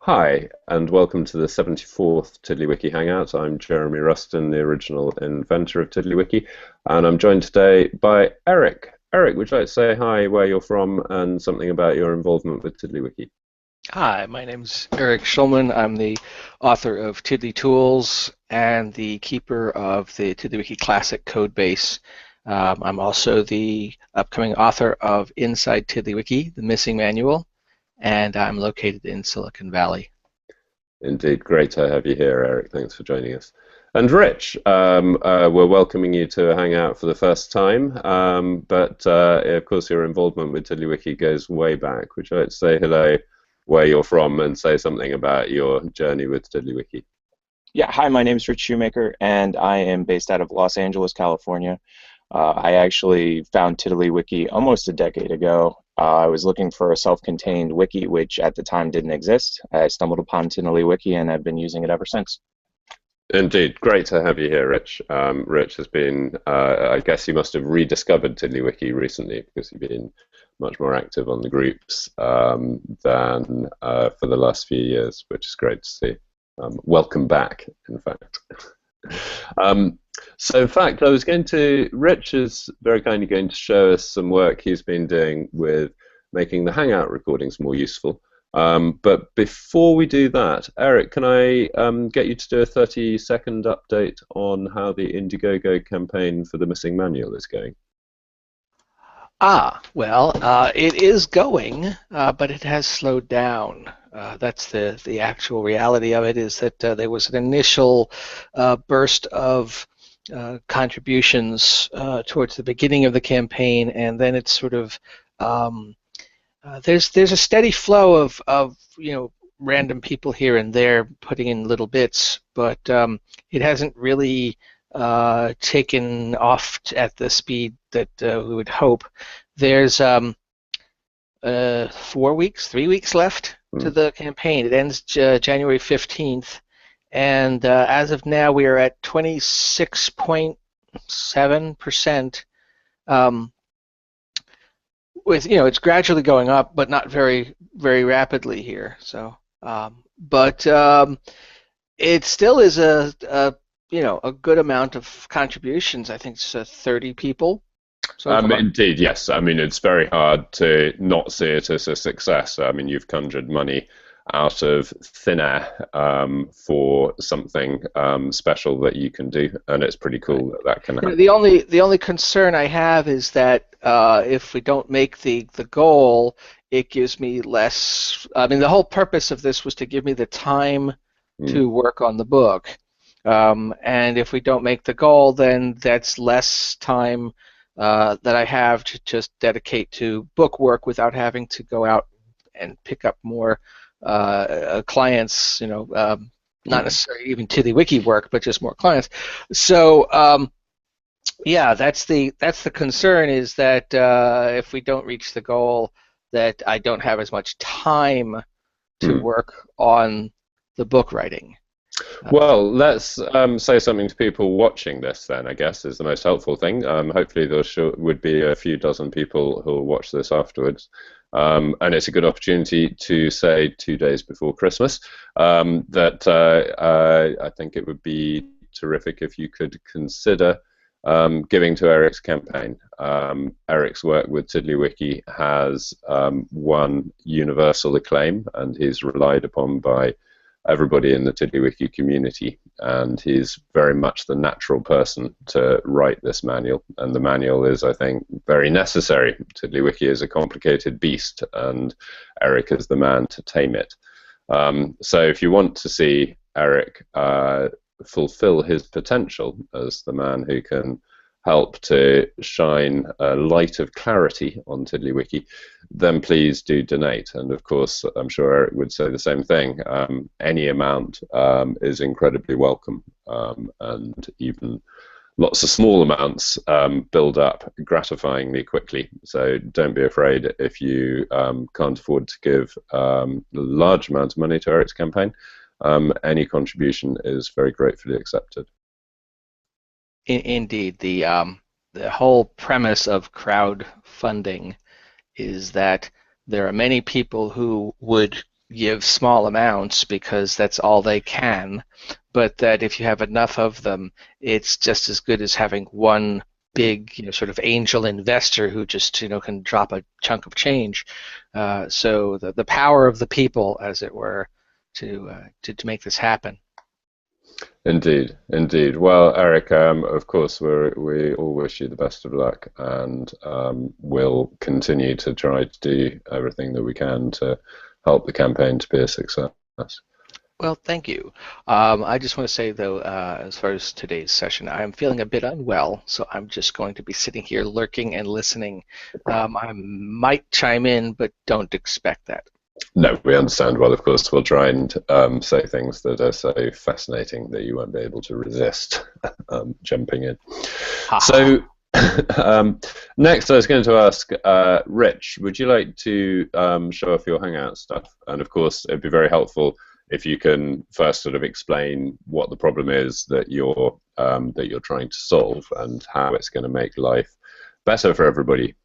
Hi, and welcome to the 74th TiddlyWiki Hangout. I'm Jeremy Ruston, the original inventor of TiddlyWiki, and I'm joined today by Eric. Eric, would you like to say hi, where you're from, and something about your involvement with TiddlyWiki? Hi, my name's Eric Schulman. I'm the author of Tiddly Tools and the keeper of the TiddlyWiki Classic codebase. I'm also the upcoming author of InsideTiddlyWiki, the missing manual, and I'm located in Silicon Valley. Indeed, great to have you here, Eric. Thanks for joining us. And Rich, we're welcoming you to a Hangout for the first time, but of course your involvement with TiddlyWiki goes way back. Would you like to say hello, where you're from, and say something about your journey with TiddlyWiki? Yeah, hi, my name is Rich Shoemaker, and I am based out of Los Angeles, California. I actually found TiddlyWiki almost a decade ago. I was looking for a self-contained wiki, which at the time didn't exist. I stumbled upon TiddlyWiki, and I've been using it ever since. Indeed, great to have you here, Rich. Rich has been, I guess you must have rediscovered TiddlyWiki recently because you've been much more active on the groups than for the last few years, which is great to see. Welcome back, in fact. So in fact, Rich is very kindly going to show us some work he's been doing with making the Hangout recordings more useful. But before we do that, Eric, can I get you to do a 30-second update on how the Indiegogo campaign for the missing manual is going? It is going, but it has slowed down. That's the actual reality of it, is that there was an initial burst of contributions towards the beginning of the campaign, and then it's sort of there's a steady flow of random people here and there putting in little bits, but it hasn't really taken off at the speed that we would hope. There's 3 weeks left to the campaign. It ends January 15th, and as of now we are at 26.7%. With it's gradually going up, but not very rapidly here. So, it still is a good amount of contributions. I think it's 30 people. Indeed, yes. I mean, it's very hard to not see it as a success. I mean, you've conjured money out of thin air for something special that you can do, and it's pretty cool that can happen. The only concern I have is that if we don't make the goal, it gives me less. I mean, the whole purpose of this was to give me the time to work on the book, and if we don't make the goal, then that's less time that I have to just dedicate to book work without having to go out and pick up more clients, not necessarily even TiddlyWiki work, but just more clients. So yeah, that's the concern, is that if we don't reach the goal, that I don't have as much time to work on the book writing. Well, let's say something to people watching this then, I guess, is the most helpful thing. Hopefully there would be a few dozen people who will watch this afterwards. And it's a good opportunity to say 2 days before Christmas that I think it would be terrific if you could consider giving to Eric's campaign. Eric's work with TiddlyWiki has won universal acclaim, and he's relied upon by everybody in the TiddlyWiki community, and he's very much the natural person to write this manual, and the manual is, I think, very necessary. TiddlyWiki is a complicated beast, and Eric is the man to tame it. So if you want to see Eric fulfill his potential as the man who can help to shine a light of clarity on TiddlyWiki, then please do donate. And of course, I'm sure Eric would say the same thing. Any amount is incredibly welcome, and even lots of small amounts build up gratifyingly quickly. So don't be afraid if you can't afford to give a large amount of money to Eric's campaign. Any contribution is very gratefully accepted. Indeed, the whole premise of crowdfunding is that there are many people who would give small amounts because that's all they can, but that if you have enough of them, it's just as good as having one big, sort of angel investor who just, can drop a chunk of change. So the power of the people, as it were, to make this happen. Indeed, indeed. Well, Eric, of course, we all wish you the best of luck, and we'll continue to try to do everything that we can to help the campaign to be a success. Well, thank you. I just want to say, though, as far as today's session, I'm feeling a bit unwell, so I'm just going to be sitting here lurking and listening. I might chime in, but don't expect that. No, we understand. Well, of course, we'll try and say things that are so fascinating that you won't be able to resist jumping in. So, next I was going to ask Rich, would you like to show off your Hangout stuff? And of course, it'd be very helpful if you can first sort of explain what the problem is that you're trying to solve and how it's going to make life better for everybody.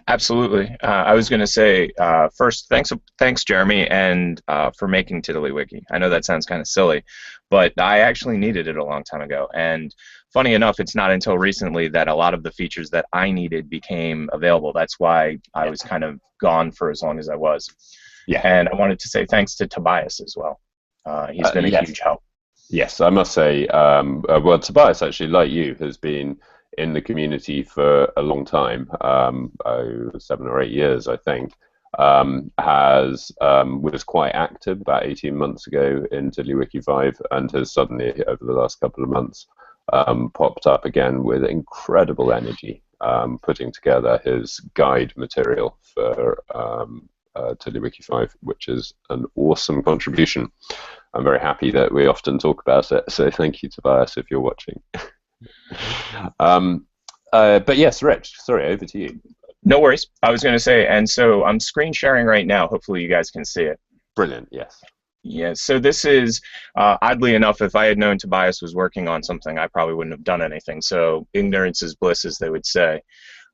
Absolutely. I was going to say, first, thanks, Jeremy, and for making TiddlyWiki. I know that sounds kind of silly, but I actually needed it a long time ago. And funny enough, it's not until recently that a lot of the features that I needed became available. That's why I was kind of gone for as long as I was. Yeah. And I wanted to say thanks to Tobias as well. He's been a huge help. Yes, I must say, well, Tobias, actually, like you, has been in the community for a long time, 7 or 8 years, I think. Was quite active about 18 months ago in TiddlyWiki 5, and has suddenly, over the last couple of months, popped up again with incredible energy, putting together his guide material for TiddlyWiki 5, which is an awesome contribution. I'm very happy that we often talk about it, so thank you, Tobias, if you're watching. But yes, Rich, sorry, over to you. No worries. I was going to say, and so I'm screen sharing right now. Hopefully you guys can see it. Brilliant, yes. Yeah, so this is, oddly enough, if I had known Tobias was working on something, I probably wouldn't have done anything. So ignorance is bliss, as they would say.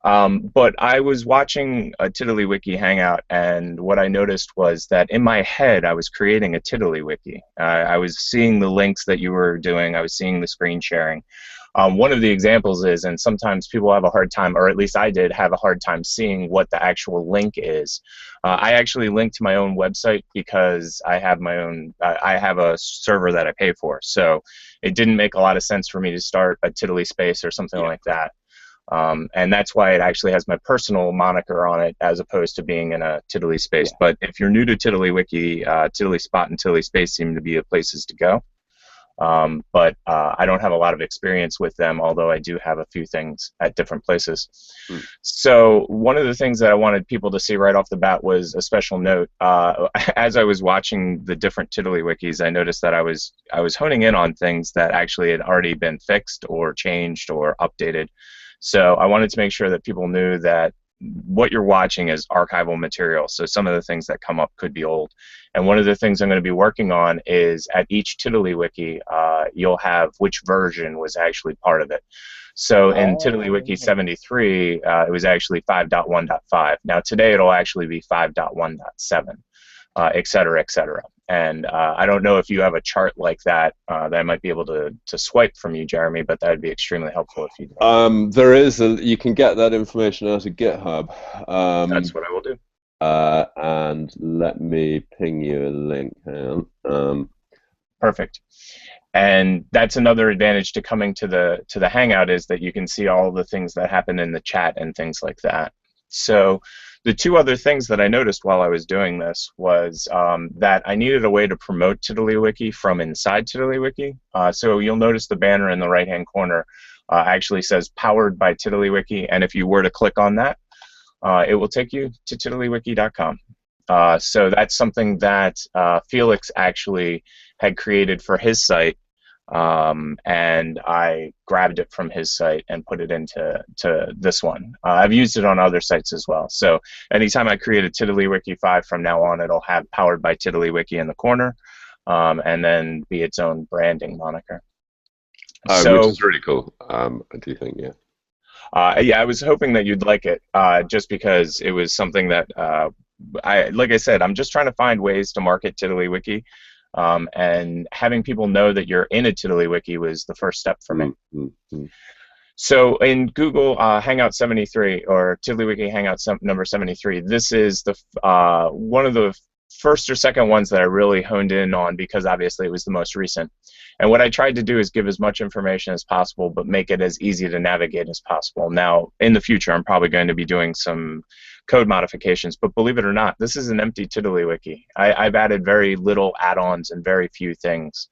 But I was watching a TiddlyWiki Hangout, and what I noticed was that in my head, I was creating a TiddlyWiki. I was seeing the links that you were doing. I was seeing the screen sharing. One of the examples is, and sometimes people have a hard time, or at least I did have a hard time seeing what the actual link is. I actually linked to my own website because I have my own, I have a server that I pay for. So it didn't make a lot of sense for me to start a Tiddly space or something like that. And that's why it actually has my personal moniker on it as opposed to being in a Tiddly space. But if you're new to TiddlyWiki, TiddlySpot and TiddlySpace seem to be the places to go. But I don't have a lot of experience with them, although I do have a few things at different places. So one of the things that I wanted people to see right off the bat was a special note. As I was watching the different TiddlyWikis, I noticed that I was honing in on things that actually had already been fixed or changed or updated. So I wanted to make sure that people knew that what you're watching is archival material, so some of the things that come up could be old. And one of the things I'm going to be working on is at each TiddlyWiki, you'll have which version was actually part of it. So in TiddlyWiki 73, it was actually 5.1.5. Now today it'll actually be 5.1.7, et cetera, et cetera. And I don't know if you have a chart like that that I might be able to swipe from you, Jeremy, but that would be extremely helpful if you do. There is, you can get that information out of GitHub. That's what I will do. And let me ping you a link. Perfect. And that's another advantage to coming to the Hangout is that you can see all the things that happen in the chat and things like that. So the two other things that I noticed while I was doing this was that I needed a way to promote TiddlyWiki from inside TiddlyWiki. So you'll notice the banner in the right-hand corner actually says powered by TiddlyWiki, and if you were to click on that, it will take you to TiddlyWiki.com. So that's something that Felix actually had created for his site, and I grabbed it from his site and put it into this one. I've used it on other sites as well. So anytime I create a TiddlyWiki 5 from now on, it'll have powered by TiddlyWiki in the corner, and then be its own branding moniker. Which is really cool, I do think, yeah. Yeah, I was hoping that you'd like it, just because it was something that like I said, I'm just trying to find ways to market TiddlyWiki, and having people know that you're in a TiddlyWiki was the first step for me. So in Google Hangout 73 or TiddlyWiki Hangout number 73, this is the one of the first or second ones that I really honed in on because obviously it was the most recent. And what I tried to do is give as much information as possible, but make it as easy to navigate as possible. Now, in the future, I'm probably going to be doing some code modifications, but believe it or not, this is an empty TiddlyWiki. I've added very little add-ons and very few things.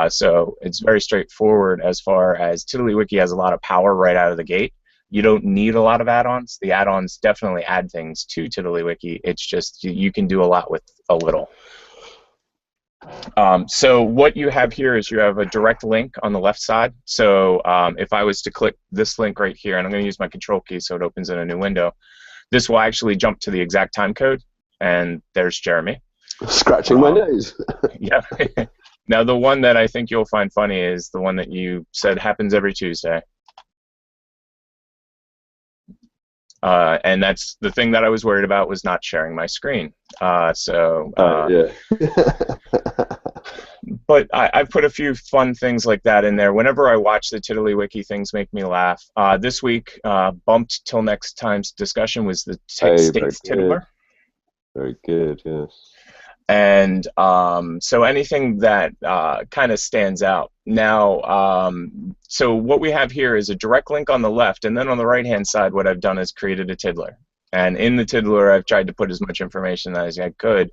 So it's very straightforward as far as TiddlyWiki has a lot of power right out of the gate. You don't need a lot of add-ons. The add-ons definitely add things to TiddlyWiki. It's just you can do a lot with a little. So what you have here is you have a direct link on the left side. So if I was to click this link right here, and I'm going to use my control key so it opens in a new window, this will actually jump to the exact time code, and there's Jeremy. Scratching my nose. Yeah. Now, the one that I think you'll find funny is the one that you said happens every Tuesday. And that's the thing that I was worried about was not sharing my screen. Yeah. But I've put a few fun things like that in there. Whenever I watch the TiddlyWiki, things make me laugh. This week, bumped till next time's discussion was the states tiddler. Very good, yes. And so anything that kind of stands out. Now, so what we have here is a direct link on the left, and then on the right-hand side, what I've done is created a tiddler. And in the tiddler, I've tried to put as much information as I could.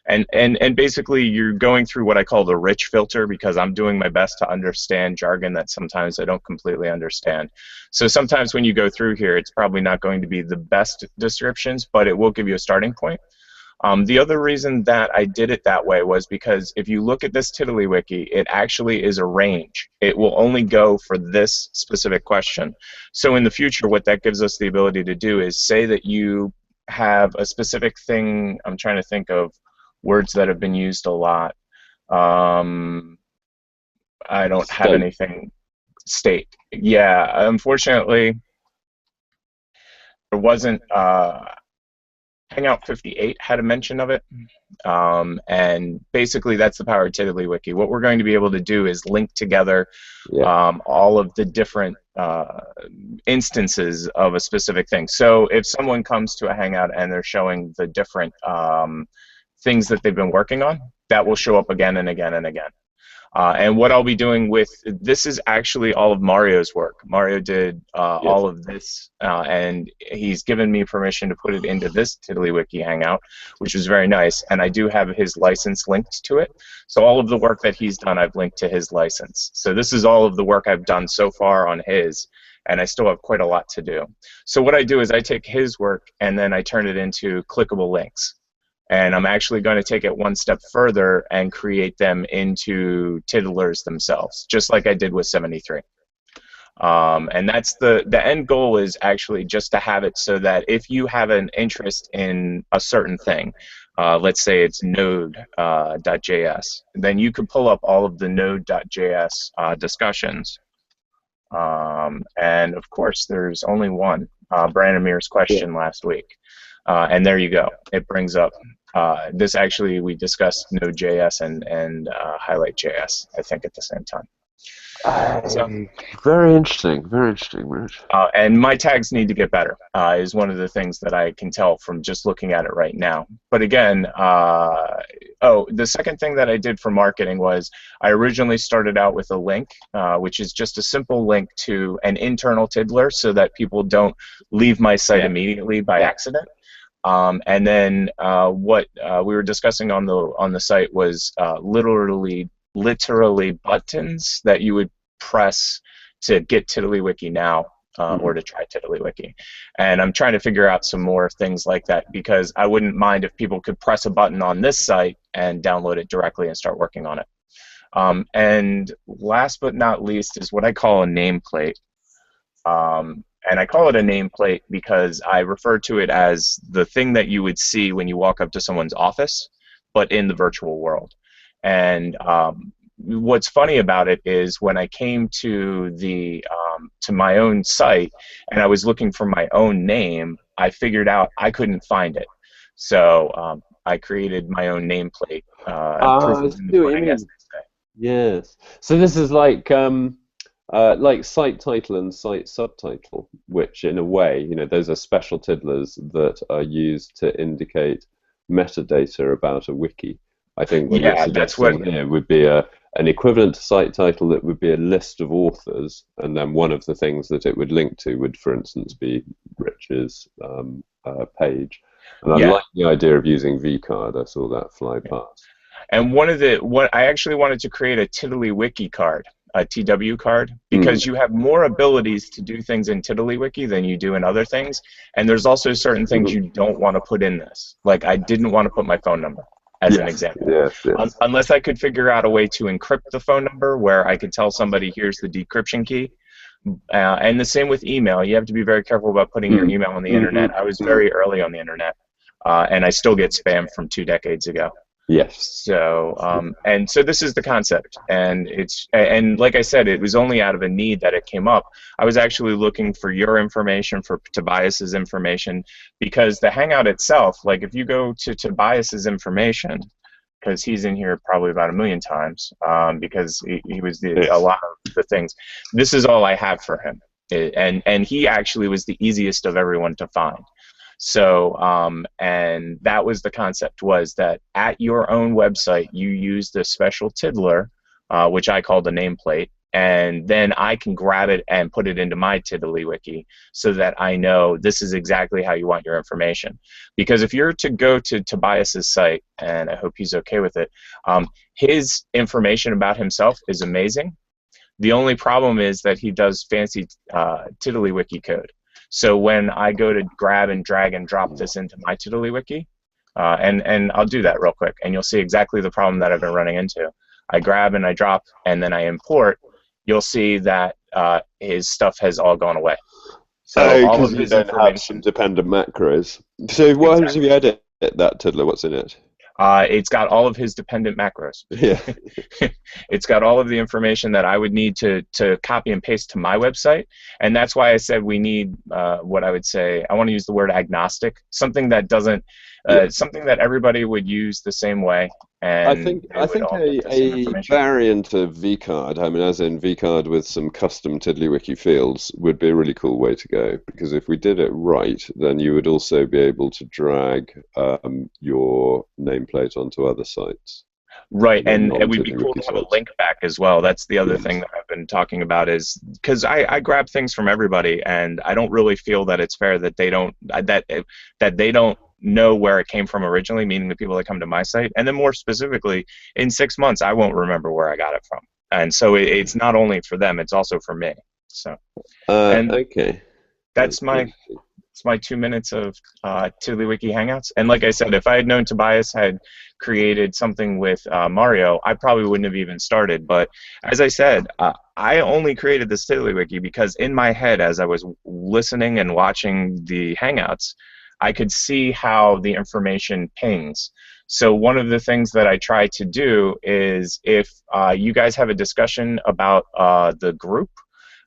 And basically, you're going through what I call the rich filter because I'm doing my best to understand jargon that sometimes I don't completely understand. So sometimes when you go through here, it's probably not going to be the best descriptions, but it will give you a starting point. The other reason that I did it that way was because if you look at this TiddlyWiki, it actually is a range. It will only go for this specific question. So in the future, what that gives us the ability to do is say that you have a specific thing. I'm trying to think of words that have been used a lot. I don't have anything. State. Yeah, unfortunately, there wasn't. Hangout 58 had a mention of it, and basically that's the power of TiddlyWiki. What we're going to be able to do is link together all of the different instances of a specific thing. So if someone comes to a Hangout and they're showing the different things that they've been working on, that will show up again and again and again. And what I'll be doing with this is actually all of Mario's work. Mario did all of this, and he's given me permission to put it into this TiddlyWiki Hangout, which is very nice. And I do have his license linked to it. So all of the work that he's done, I've linked to his license. So this is all of the work I've done so far on his, and I still have quite a lot to do. So what I do is I take his work and then I turn it into clickable links. And I'm actually going to take it one step further and create them into tiddlers themselves, just like I did with 73. And that's the end goal is actually just to have it so that if you have an interest in a certain thing, let's say it's node.js, then you could pull up all of the node.js discussions. And of course, there's only one, Brandimir's question last week. And there you go. It brings up this. Actually, we discussed Node.js and Highlight.js, I think, at the same time. So, very interesting. Very interesting. And my tags need to get better. Is one of the things that I can tell from just looking at it right now. But again, the second thing that I did for marketing was I originally started out with a link, which is just a simple link to an internal tiddler, so that people don't leave my site immediately by accident. And then what we were discussing on the site was literally buttons that you would press to get TiddlyWiki now or to try TiddlyWiki. And I'm trying to figure out some more things like that because I wouldn't mind if people could press a button on this site and download it directly and start working on it. And last but not least is what I call a nameplate. And I call it a nameplate because I refer to it as the thing that you would see when you walk up to someone's office, but in the virtual world. And what's funny about it is when I came to to my own site and I was looking for my own name, I figured out I couldn't find it. So I created my own nameplate. Proof I is in the see what you pudding, as mean. they say. Yes. So this is like site title and site subtitle, which in a way, those are special tiddlers that are used to indicate metadata about a wiki. I think what you're Yeah, that's what. suggesting here would be an equivalent to site title that would be a list of authors, and then one of the things that it would link to would, for instance, be Rich's page. And I Yeah. like the idea of using vCard. I saw that fly past. And what I actually wanted to create a TiddlyWiki card, a TW card, because you have more abilities to do things in TiddlyWiki than you do in other things. And there's also certain things you don't want to put in this. Like I didn't want to put my phone number as an example. Yes, yes. Unless I could figure out a way to encrypt the phone number where I could tell somebody, here's the decryption key. And the same with email. You have to be very careful about putting your email on the internet. I was very early on the internet, and I still get spam from 2 decades ago. Yes. So and so this is the concept, and like I said, it was only out of a need that it came up. I was actually looking for your information, for Tobias's information, because the Hangout itself, like if you go to Tobias's information, because he's in here probably about 1 million times, because he was a lot of the things. This is all I have for him, and he actually was the easiest of everyone to find. So, and that was the concept, was that at your own website, you use the special tiddler, which I call the nameplate, and then I can grab it and put it into my TiddlyWiki so that I know this is exactly how you want your information. Because if you're to go to Tobias's site, and I hope he's okay with it, his information about himself is amazing. The only problem is that he does fancy TiddlyWiki code. So when I go to grab and drag and drop this into my TiddlyWiki, and I'll do that real quick, and you'll see exactly the problem that I've been running into. I grab and I drop, and then I import. You'll see that his stuff has all gone away. So all of his information. Have some dependent macros. So what happens if you edit that tiddler? What's in it? It's got all of his dependent macros. Yeah. It's got all of the information that I would need to copy and paste to my website, and that's why I said we need what I would say. I want to use the word agnostic, something that doesn't, something that everybody would use the same way. And I think a variant of vCard, I mean, as in vCard with some custom TiddlyWiki fields, would be a really cool way to go. Because if we did it right, then you would also be able to drag your nameplate onto other sites. Right, and it would be cool to have a link back as well. That's the other thing that I've been talking about, is because I grab things from everybody, and I don't really feel that it's fair that they don't that they don't know where it came from originally, meaning the people that come to my site, and then more specifically, in 6 months, I won't remember where I got it from, and so it's not only for them, it's also for me. So, and okay, that's my 2 minutes of TiddlyWiki Hangouts. And like I said, if I had known Tobias had created something with Mario, I probably wouldn't have even started. But as I said, I only created this TiddlyWiki because in my head, as I was listening and watching the Hangouts, I could see how the information pings. So one of the things that I try to do is, if you guys have a discussion about the group,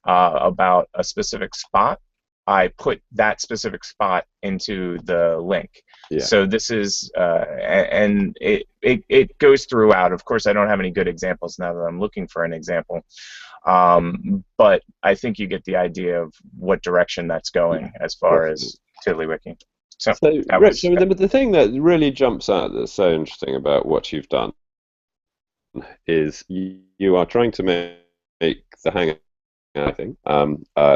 about a specific spot, I put that specific spot into the link. Yeah. So this is, and it goes throughout. Of course, I don't have any good examples now that I'm looking for an example. But I think you get the idea of what direction that's going as far as TiddlyWiki. So Rich, the thing that really jumps out that's so interesting about what you've done is you are trying to make the Hangout, I think. I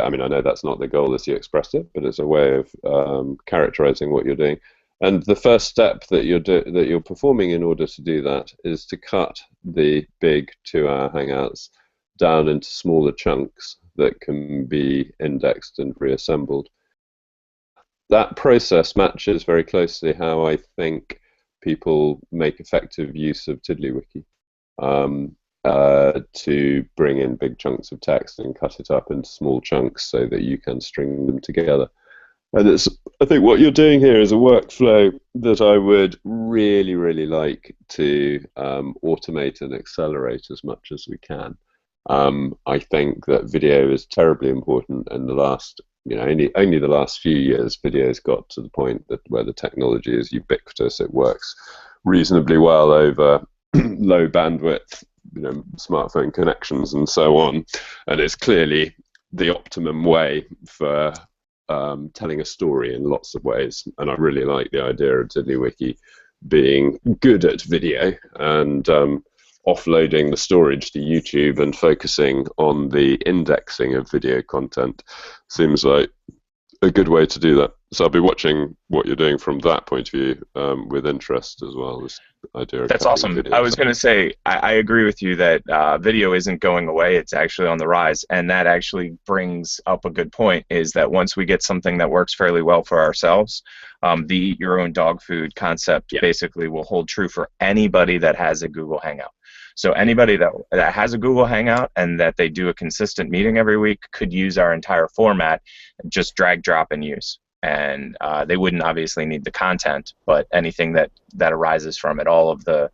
mean, I know that's not the goal as you expressed it, but it's a way of characterizing what you're doing. And the first step that you're performing in order to do that is to cut the big 2-hour Hangouts down into smaller chunks that can be indexed and reassembled. That process matches very closely how I think people make effective use of TiddlyWiki. To bring in big chunks of text and cut it up into small chunks so that you can string them together. And I think what you're doing here is a workflow that I would really, really like to automate and accelerate as much as we can. I think that video is terribly important in the last only the last few years video's got to the point that where the technology is ubiquitous. It works reasonably well over low bandwidth, smartphone connections and so on, and it's clearly the optimum way for telling a story in lots of ways. And I really like the idea of TiddlyWiki being good at video and offloading the storage to YouTube and focusing on the indexing of video content seems like a good way to do that. So I'll be watching what you're doing from that point of view with interest as well. This idea of That's awesome. I was going to say, I agree with you that video isn't going away. It's actually on the rise. And that actually brings up a good point, is that once we get something that works fairly well for ourselves, the eat your own dog food concept basically will hold true for anybody that has a Google Hangout. So anybody that has a Google Hangout and that they do a consistent meeting every week could use our entire format, just drag, drop, and use. And they wouldn't obviously need the content, but anything that arises from it, all of the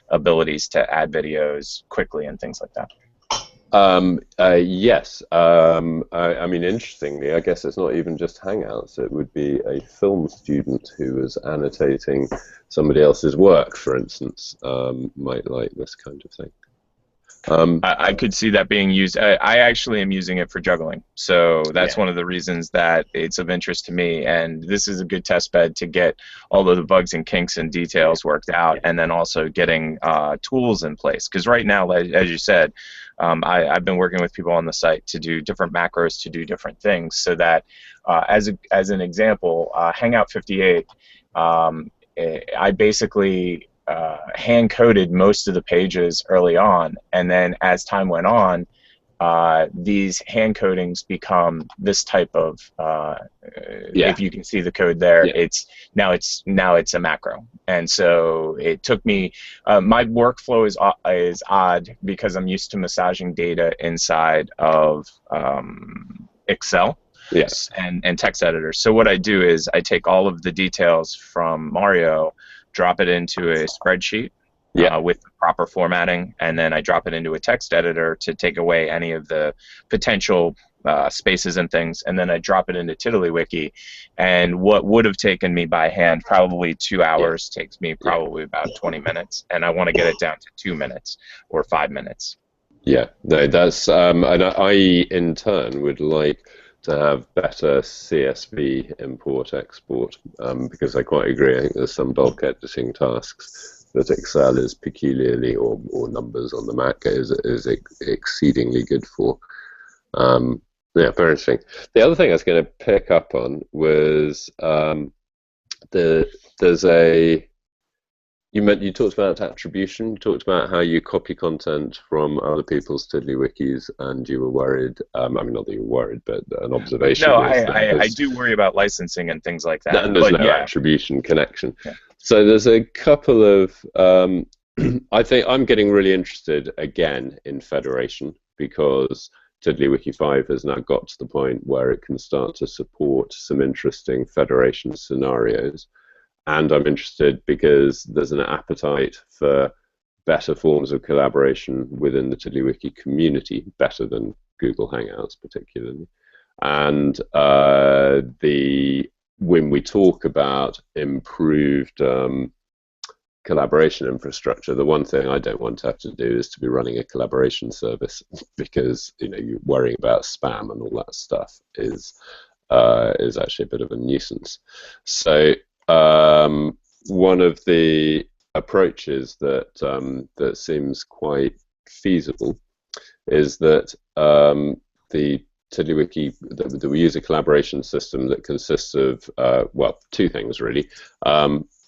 abilities to add videos quickly and things like that. Yes. I mean, interestingly, I guess it's not even just Hangouts. It would be a film student who was annotating somebody else's work, for instance, might like this kind of thing. I could see that being used. I actually am using it for juggling, so that's one of the reasons that it's of interest to me. And this is a good test bed to get all of the bugs and kinks and details worked out, and then also getting tools in place. Because right now, as you said, I've been working with people on the site to do different macros to do different things, so that as an example, Hangout 58, I basically hand-coded most of the pages early on, and then as time went on, these hand codings become this type of if you can see the code there, it's now it's a macro. And so it took me my workflow is odd because I'm used to massaging data inside of Excel. Yes. And text editors. So what I do is I take all of the details from Mario, drop it into a spreadsheet with proper formatting, and then I drop it into a text editor to take away any of the potential spaces and things, and then I drop it into TiddlyWiki, and what would have taken me by hand probably 2 hours takes me probably about 20 minutes, and I want to get it down to 2 minutes or 5 minutes. Yeah, no, that's and I in turn would like to have better CSV import-export, because I quite agree. I think there's some bulk editing tasks that Excel is peculiarly, or numbers on the Mac is exceedingly good for. Yeah, very interesting. The other thing I was going to pick up on was there's a. You talked about attribution. You talked about how you copy content from other people's TiddlyWikis, and you were worried. I mean, not that you were worried, but an observation. No, I do worry about licensing and things like that. And there's no attribution connection. Yeah. So there's a couple of. I think I'm getting really interested again in federation, because TiddlyWiki 5 has now got to the point where it can start to support some interesting federation scenarios. And I'm interested because there's an appetite for better forms of collaboration within the TiddlyWiki community, better than Google Hangouts particularly. And when we talk about improved collaboration infrastructure, the one thing I don't want to have to do is to be running a collaboration service, because you're worrying about spam and all that stuff is actually a bit of a nuisance. So one of the approaches that seems quite feasible is that the TiddlyWiki, that we use a collaboration system that consists of two things really.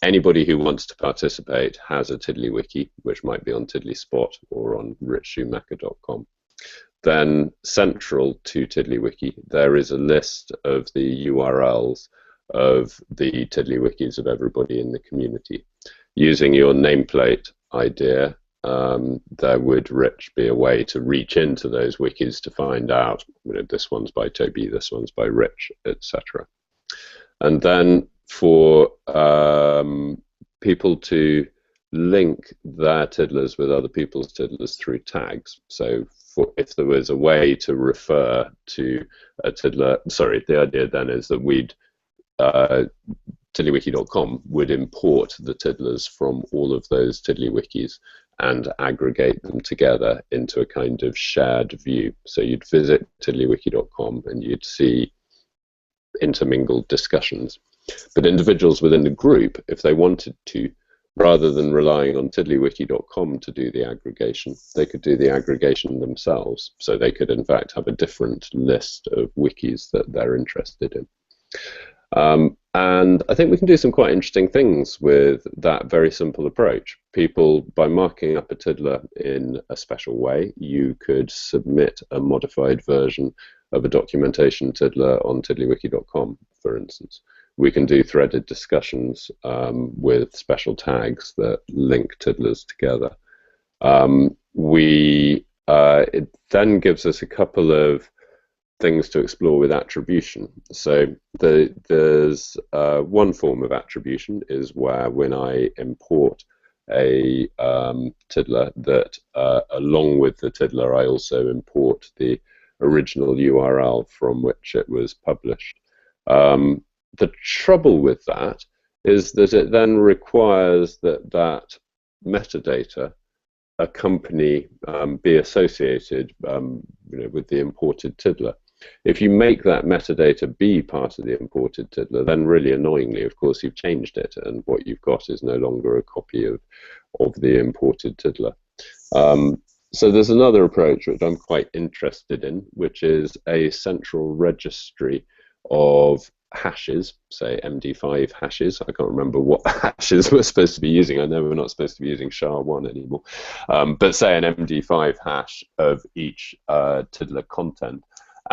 Anybody who wants to participate has a TiddlyWiki, which might be on TiddlySpot or on richschumacher.com. Then central to TiddlyWiki, there is a list of the URLs of the TiddlyWikis of everybody in the community. Using your nameplate idea, there would be a way to reach into those wikis to find out, this one's by Toby, this one's by Rich, etc. And then for people to link their tiddlers with other people's tiddlers through tags. So if there was a way to refer to a tiddler, sorry, the idea then is that we'd TiddlyWiki.com would import the tiddlers from all of those TiddlyWikis and aggregate them together into a kind of shared view. So you'd visit TiddlyWiki.com and you'd see intermingled discussions. But individuals within the group, if they wanted to, rather than relying on TiddlyWiki.com to do the aggregation, they could do the aggregation themselves. So they could, in fact, have a different list of wikis that they're interested in. And I think we can do some quite interesting things with that very simple approach. People, by marking up a tiddler in a special way, you could submit a modified version of a documentation tiddler on TiddlyWiki.com, for instance. We can do threaded discussions with special tags that link tiddlers together. It then gives us a couple of things to explore with attribution. So there's one form of attribution is where when I import a tiddler that along with the tiddler I also import the original URL from which it was published. The trouble with that is that it then requires that that metadata accompany, be associated with the imported tiddler. If you make that metadata be part of the imported tiddler, then really annoyingly, of course, you've changed it, and what you've got is no longer a copy of the imported tiddler. So there's another approach which I'm quite interested in, which is a central registry of hashes, say MD5 hashes. I can't remember what hashes we're supposed to be using. I know we're not supposed to be using SHA-1 anymore. But say an MD5 hash of each tiddler content,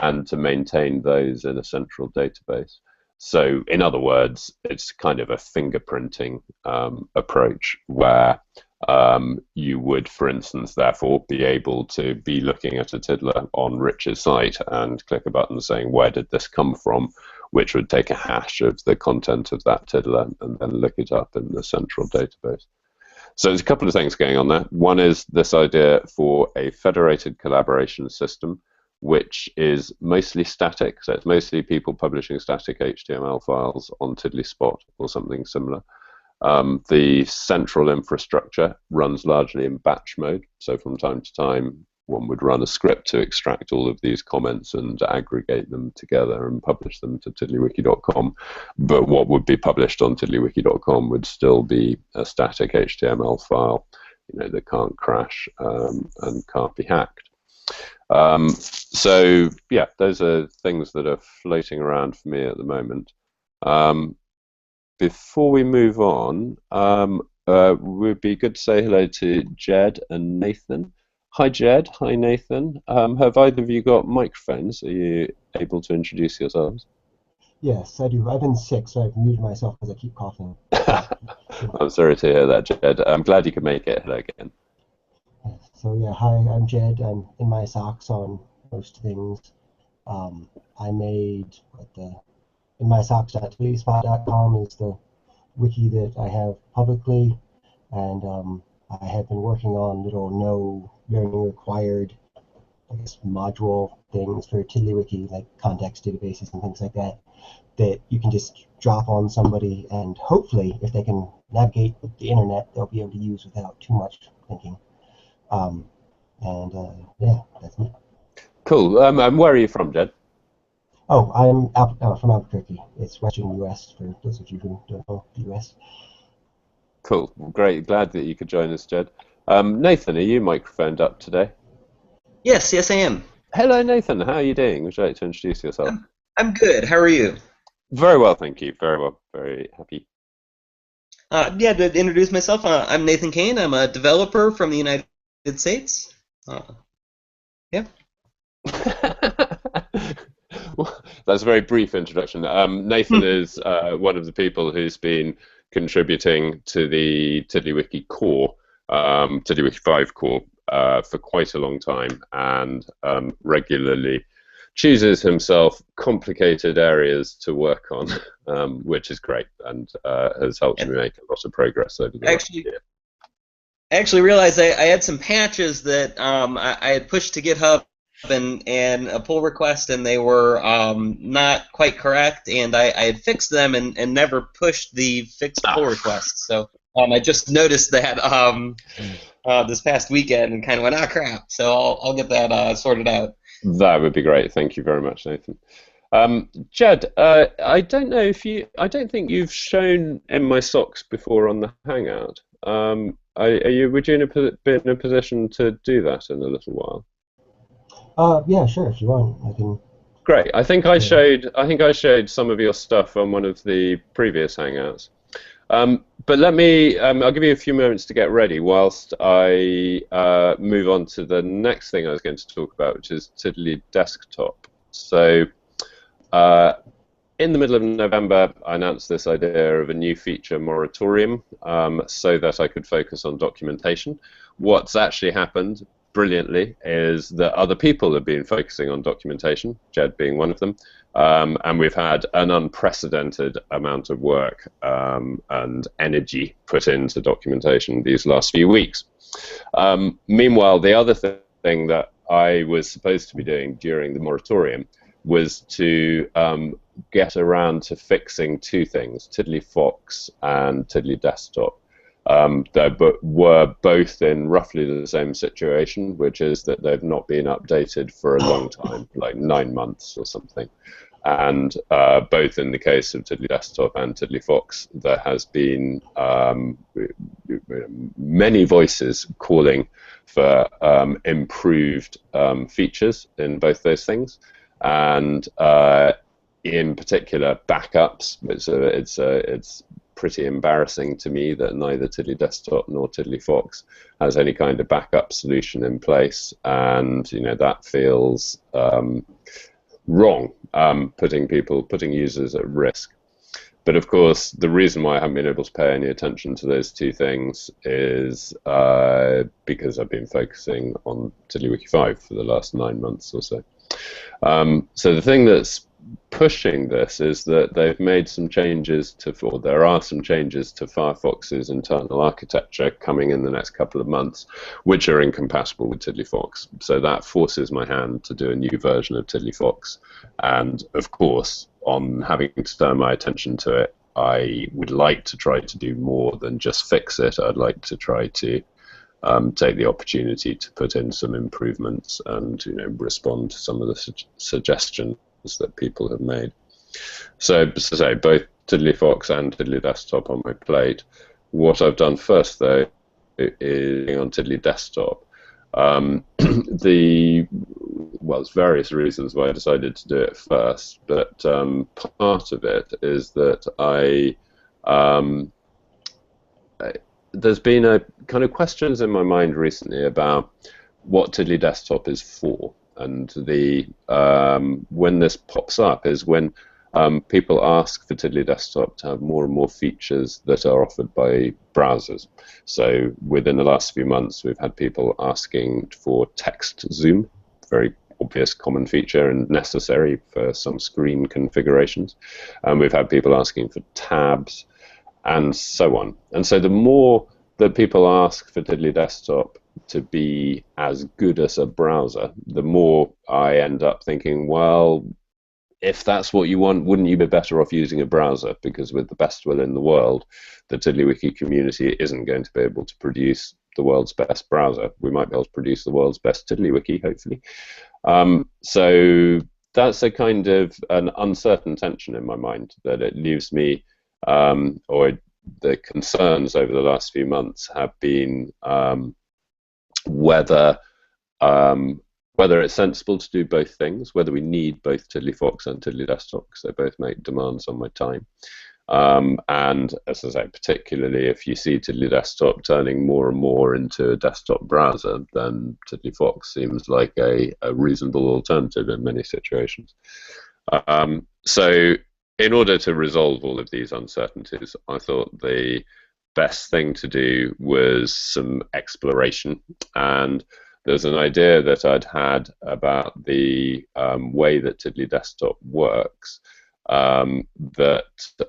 and to maintain those in a central database. So in other words, it's kind of a fingerprinting approach where you would, for instance, therefore be able to be looking at a tiddler on Rich's site and click a button saying, where did this come from, which would take a hash of the content of that tiddler and then look it up in the central database. So there's a couple of things going on there. One is this idea for a federated collaboration system, which is mostly static, so it's mostly people publishing static HTML files on TiddlySpot or something similar. The central infrastructure runs largely in batch mode, so from time to time one would run a script to extract all of these comments and aggregate them together and publish them to TiddlyWiki.com. But what would be published on TiddlyWiki.com would still be a static HTML file, that can't crash and can't be hacked. So yeah, those are things that are floating around for me at the moment. Before we move on, it would be good to say hello to Jed and Nathan. Hi Jed, hi Nathan. Have either of you got microphones? Are you able to introduce yourselves? Yes, I do. I've been sick, so I've muted myself because I keep coughing. I'm sorry to hear that, Jed. I'm glad you could make it. Hello again. So yeah, hi, I'm Jed. I'm in my socks on most things. I made inmysocks.TiddlySpot.com is the wiki that I have publicly, and I have been working on little very required, module things for TiddlyWiki, like context databases and things like that, that you can just drop on somebody, and hopefully, if they can navigate the internet, they'll be able to use without too much thinking. Yeah, that's me. Cool. And where are you from, Jed? Oh, I'm from Albuquerque. It's western U.S. for those of you who don't know the U.S. Cool. Great. Glad that you could join us, Jed. Nathan, are you microphoned up today? Yes, I am. Hello, Nathan. How are you doing? Would you like to introduce yourself? I'm good. How are you? Very well, thank you. Very well. Very happy. Yeah, to introduce myself, I'm Nathan Kane. I'm a developer from the United States. Yeah. Well, that's a very brief introduction. Nathan is one of the people who's been contributing to the TiddlyWiki core, TiddlyWiki 5 core, for quite a long time, and regularly chooses himself complicated areas to work on, which is great, and has helped me make a lot of progress over the last year. actually realized I had some patches that I had pushed to GitHub and a pull request, and they were not quite correct, and I had fixed them and never pushed the fixed pull request. So I just noticed that this past weekend and kind of went, ah, crap. So I'll get that sorted out. That would be great. Thank you very much, Nathan. Jed, I don't know if I don't think you've shown in my socks before on the Hangout. Would you be in a position to do that in a little while? Yeah, sure. If you want, I can. Great. I think I showed some of your stuff on one of the previous Hangouts. But I'll give you a few moments to get ready whilst I move on to the next thing I was going to talk about, which is TiddlyDesktop. So in the middle of November, I announced this idea of a new feature moratorium so that I could focus on documentation. What's actually happened brilliantly is that other people have been focusing on documentation, Jed being one of them, and we've had an unprecedented amount of work and energy put into documentation these last few weeks. Meanwhile, the other thing that I was supposed to be doing during the moratorium was to get around to fixing two things, TiddlyFox and TiddlyDesktop. They were both in roughly the same situation, which is that they've not been updated for a long time, like 9 months or something. And both in the case of TiddlyDesktop and TiddlyFox, there has been many voices calling for improved features in both those things. And in particular, backups. It's pretty embarrassing to me that neither TiddlyDesktop nor TiddlyFox has any kind of backup solution in place, and that feels wrong, putting users at risk. But of course, the reason why I haven't been able to pay any attention to those two things is because I've been focusing on TiddlyWiki 5 for the last 9 months or so. So the thing that's pushing this is that they've made some changes or there are some changes to FireFox's internal architecture coming in the next couple of months, which are incompatible with TiddlyFox. So that forces my hand to do a new version of TiddlyFox. And of course, on having to turn my attention to it, I would like to try to do more than just fix it. I'd like to try to take the opportunity to put in some improvements and respond to some of the suggestions that people have made. So to say, both TiddlyFox and TiddlyDesktop on my plate. What I've done first, though, is on TiddlyDesktop. There's various reasons why I decided to do it first, but part of it is that there's been a kind of questions in my mind recently about what TiddlyDesktop is for, and when this pops up is when people ask for TiddlyDesktop to have more and more features that are offered by browsers. So within the last few months, we've had people asking for text zoom, very obvious common feature and necessary for some screen configurations, and we've had people asking for tabs, and so on. And so the more that people ask for TiddlyDesktop to be as good as a browser, the more I end up thinking, well, if that's what you want, wouldn't you be better off using a browser? Because with the best will in the world, the TiddlyWiki community isn't going to be able to produce the world's best browser. We might be able to produce the world's best TiddlyWiki, hopefully. So that's a kind of an uncertain tension in my mind that it leaves me, or the concerns over the last few months have been whether it's sensible to do both things, whether we need both TiddlyFox and TiddlyDesktop, because they both make demands on my time. And as I say, particularly if you see TiddlyDesktop turning more and more into a desktop browser, then TiddlyFox seems like a reasonable alternative in many situations. So in order to resolve all of these uncertainties, I thought the best thing to do was some exploration. And there's an idea that I'd had about the way that TiddlyDesktop works that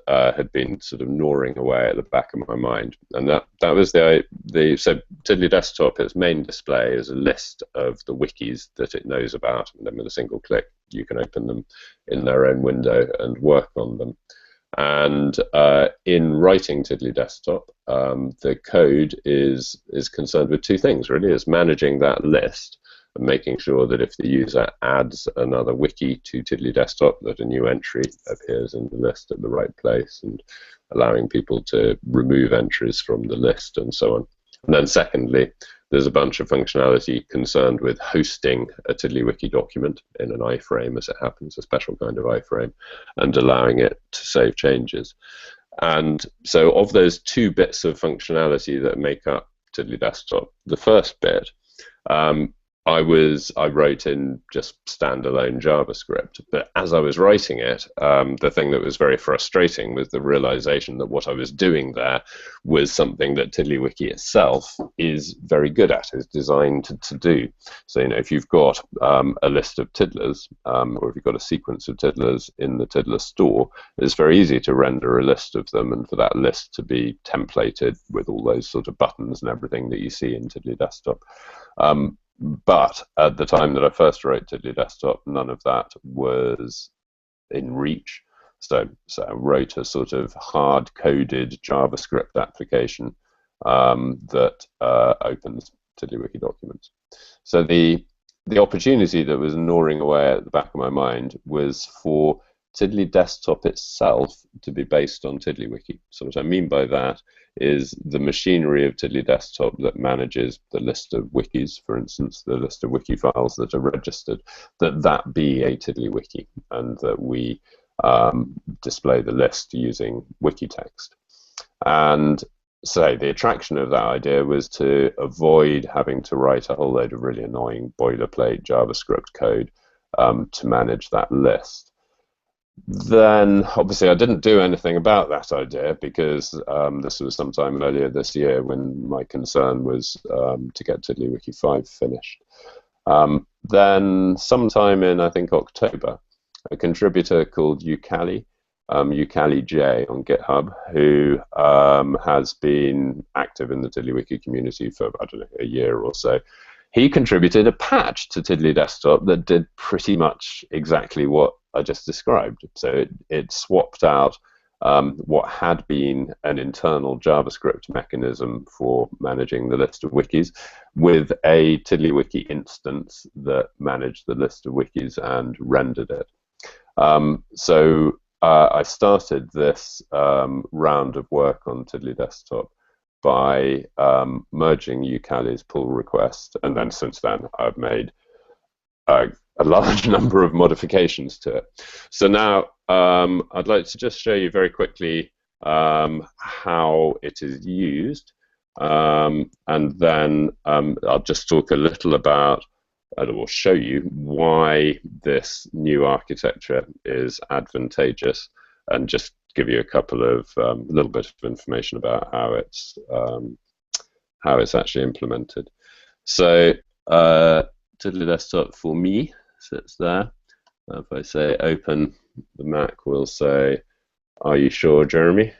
had been sort of gnawing away at the back of my mind. And that was so TiddlyDesktop, its main display is a list of the wikis that it knows about, and then with a single click you can open them in their own window and work on them. And in writing TiddlyDesktop, the code is concerned with two things, really. It's managing that list and making sure that if the user adds another wiki to TiddlyDesktop, that a new entry appears in the list at the right place, and allowing people to remove entries from the list and so on. And then secondly, there's a bunch of functionality concerned with hosting a TiddlyWiki document in an iframe, as it happens, a special kind of iframe, and allowing it to save changes. And so of those two bits of functionality that make up TiddlyDesktop, the first bit, I wrote in just standalone JavaScript, but as I was writing it, the thing that was very frustrating was the realization that what I was doing there was something that TiddlyWiki itself is very good at, is designed to do. So, you know, if you've got a list of tiddlers, or if you've got a sequence of tiddlers in the Tiddler store, it's very easy to render a list of them, and for that list to be templated with all those sort of buttons and everything that you see in TiddlyDesktop. But at the time that I first wrote TiddlyDesktop, none of that was in reach. So I wrote a sort of hard-coded JavaScript application that opens TiddlyWiki documents. So the opportunity that was gnawing away at the back of my mind was for TiddlyDesktop itself to be based on TiddlyWiki. So what I mean by that is the machinery of TiddlyDesktop that manages the list of wikis, for instance, the list of wiki files that are registered, that be a TiddlyWiki, and that we display the list using wiki text. And so the attraction of that idea was to avoid having to write a whole load of really annoying boilerplate JavaScript code to manage that list. Then, obviously, I didn't do anything about that idea because this was sometime earlier this year when my concern was to get TiddlyWiki 5 finished. Then, sometime in, I think, October, a contributor called Ukali J on GitHub, who has been active in the TiddlyWiki community for, I don't know, a year or so. He contributed a patch to TiddlyDesktop that did pretty much exactly what I just described. So it swapped out what had been an internal JavaScript mechanism for managing the list of wikis with a TiddlyWiki instance that managed the list of wikis and rendered it. So I started this round of work on TiddlyDesktop by merging Ukali's pull request, and then since then I've made a large number of modifications to it. So now I'd like to just show you very quickly how it is used, and then I'll just talk a little about, I will show you why this new architecture is advantageous, and just give you a couple of little bit of information about how it's actually implemented. So TiddlyDesktop for me sits there. If I say open, the Mac will say, "Are you sure, Jeremy?"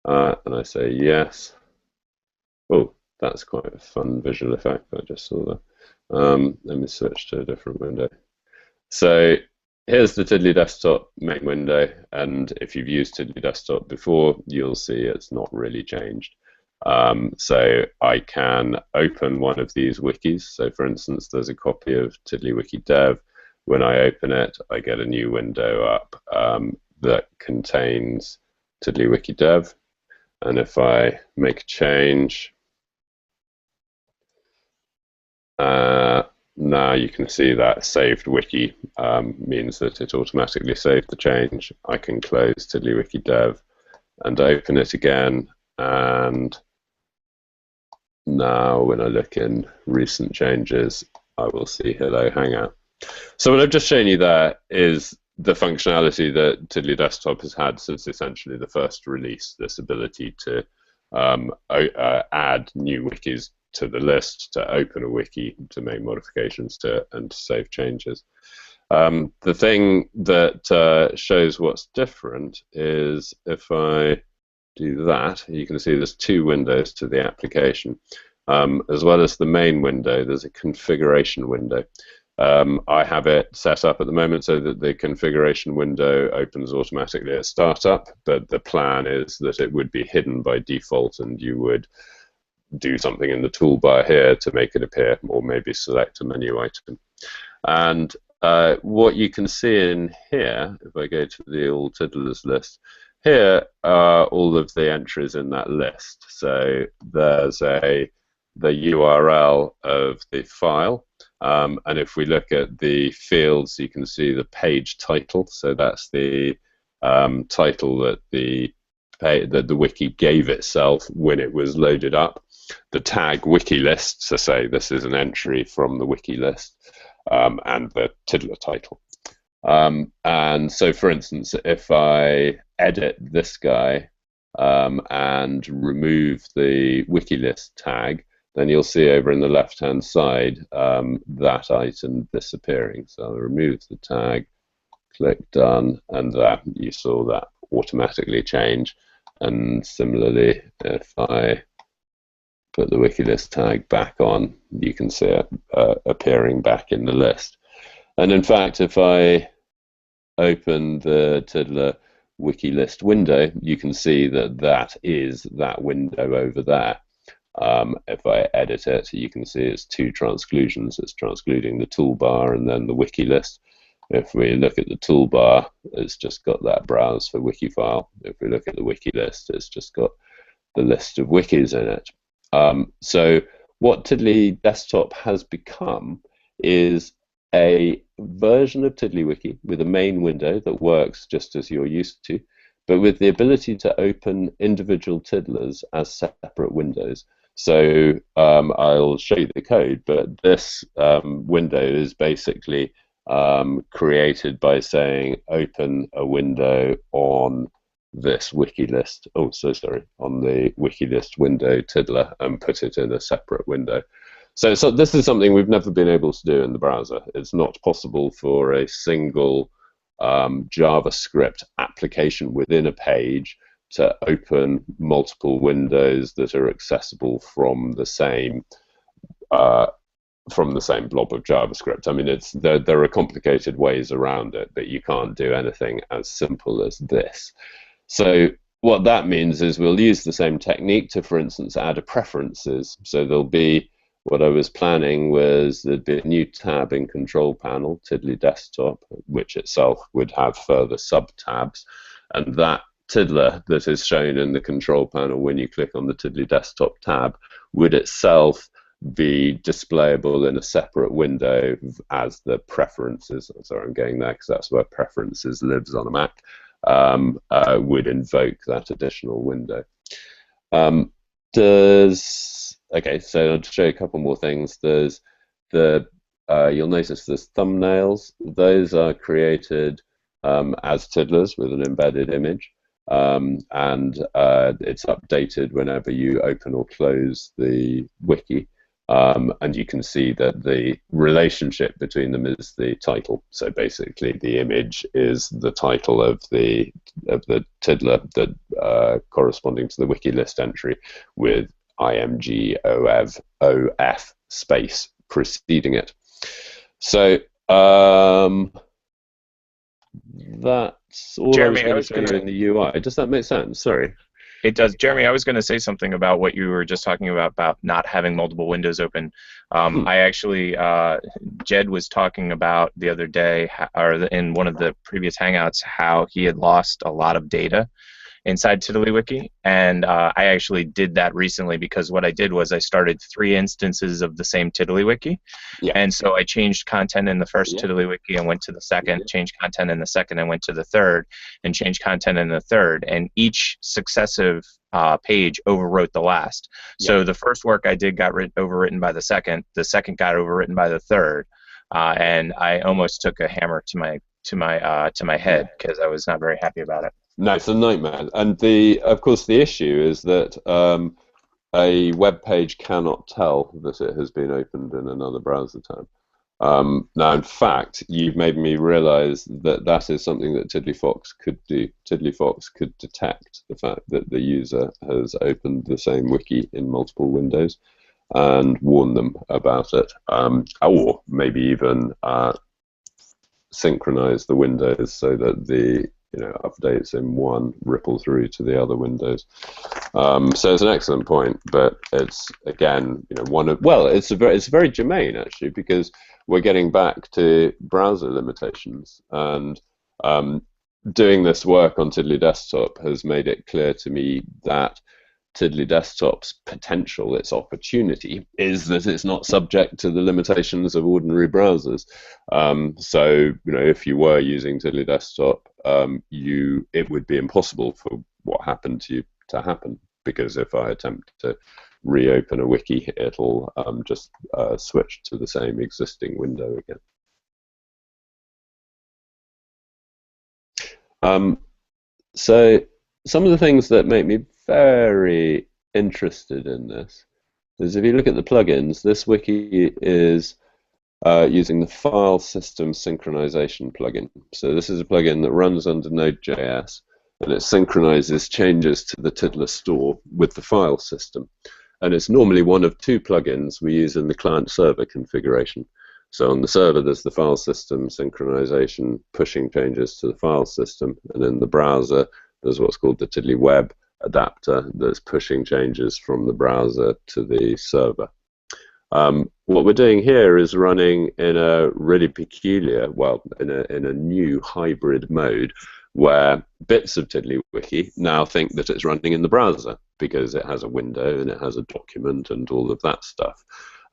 And I say yes. Oh, that's quite a fun visual effect I just saw there. Let me switch to a different window. So here's the TiddlyDesktop main window, and if you've used TiddlyDesktop before, you'll see it's not really changed. So I can open one of these wikis. So for instance, there's a copy of TiddlyWiki Dev. When I open it, I get a new window up that contains TiddlyWiki Dev. And if I make a change, now you can see that saved wiki means that it automatically saved the change. I can close TiddlyWiki Dev and open it again, and now when I look in recent changes, I will see Hello Hangout. So what I've just shown you there is the functionality that TiddlyDesktop has had since essentially the first release, this ability to add new wikis to the list, to open a wiki, to make modifications to it, and to save changes. The thing that shows what's different is if I do that, you can see there's two windows to the application. as well as the main window, there's a configuration window. I have it set up at the moment so that the configuration window opens automatically at startup, but the plan is that it would be hidden by default, and you would do something in the toolbar here to make it appear, or maybe select a menu item. And what you can see in here, if I go to the all tiddlers list, here are all of the entries in that list. So there's the URL of the file, and if we look at the fields, you can see the page title. So that's the title that the wiki gave itself when it was loaded up. The tag wiki list, so say this is an entry from the wiki list, and the tiddler title. And so, for instance, if I edit this guy and remove the wiki list tag, then you'll see over in the left-hand side that item disappearing. So I'll remove the tag, click done, and that you saw that automatically change. And similarly, if I put the wikilist tag back on, you can see it appearing back in the list. And in fact, if I open the Tiddler wiki list window, you can see that that is that window over there. If I edit it, you can see it's two transclusions. It's transcluding the toolbar and then the wiki list. If we look at the toolbar, it's just got that browse for wiki file. If we look at the wiki list, it's just got the list of wikis in it. So what TiddlyDesktop has become is a version of TiddlyWiki with a main window that works just as you're used to, but with the ability to open individual tiddlers as separate windows. So I'll show you the code, but this window is basically created by saying open a window on this wiki list, on the wiki list window tiddler, and put it in a separate window. So this is something we've never been able to do in the browser. It's not possible for a single JavaScript application within a page to open multiple windows that are accessible from the same blob of JavaScript. I mean, there are complicated ways around it, but you can't do anything as simple as this. So what that means is we'll use the same technique to, for instance, add a preferences. So there'll be, what I was planning was there'd be a new tab in ControlPanel, TiddlyDesktop, which itself would have further sub-tabs, and that tiddler that is shown in the control panel when you click on the TiddlyDesktop tab would itself be displayable in a separate window as the preferences. Sorry, I'm going there because that's where preferences lives on a Mac. Would invoke that additional window. Okay, so to show you a couple more things, there's you'll notice there's thumbnails. Those are created as tiddlers with an embedded image, and it's updated whenever you open or close the wiki. And you can see that the relationship between them is the title. So basically, the image is the title of the tiddler that corresponding to the wiki list entry with IMG-OF space preceding it. So that's all. Jeremy, I was going to show you in the UI. Does that make sense? Sorry. It does. Jeremy, I was going to say something about what you were just talking about not having multiple windows open. I actually, Jed was talking about the other day, or in one of the previous Hangouts, how he had lost a lot of data inside TiddlyWiki, and I actually did that recently because what I did was I started 3 instances of the same TiddlyWiki, and so I changed content in the first TiddlyWiki and went to the second, changed content in the second and went to the third, and changed content in the third, and each successive page overwrote the last. So the first work I did got overwritten by the second got overwritten by the third, and I almost took a hammer to my head because I was not very happy about it. No, it's a nightmare. And of course, the issue is that a web page cannot tell that it has been opened in another browser tab. Now, in fact, you've made me realize that that is something that TiddlyFox could do. TiddlyFox could detect the fact that the user has opened the same wiki in multiple windows. and warn them about it, or maybe even synchronize the windows so that the updates in one ripple through to the other windows. So it's an excellent point, but it's again, it's very germane actually, because we're getting back to browser limitations, and doing this work on TiddlyDesktop has made it clear to me that TiddlyDesktop's potential, its opportunity, is that it's not subject to the limitations of ordinary browsers. So, if you were using TiddlyDesktop, it would be impossible for what happened to you to happen, because if I attempt to reopen a wiki, it'll just switch to the same existing window again. So some of the things that make me very interested in this is, if you look at the plugins, this wiki is using the file system synchronization plugin. So this is a plugin that runs under Node.js, and it synchronizes changes to the Tiddler store with the file system. And it's normally one of two plugins we use in the client-server configuration. So on the server, there's the file system synchronization, pushing changes to the file system, and in the browser, there's what's called the TiddlyWeb adapter that's pushing changes from the browser to the server. What we're doing here is running in a really peculiar, in a new hybrid mode, where bits of TiddlyWiki now think that it's running in the browser because it has a window and it has a document and all of that stuff.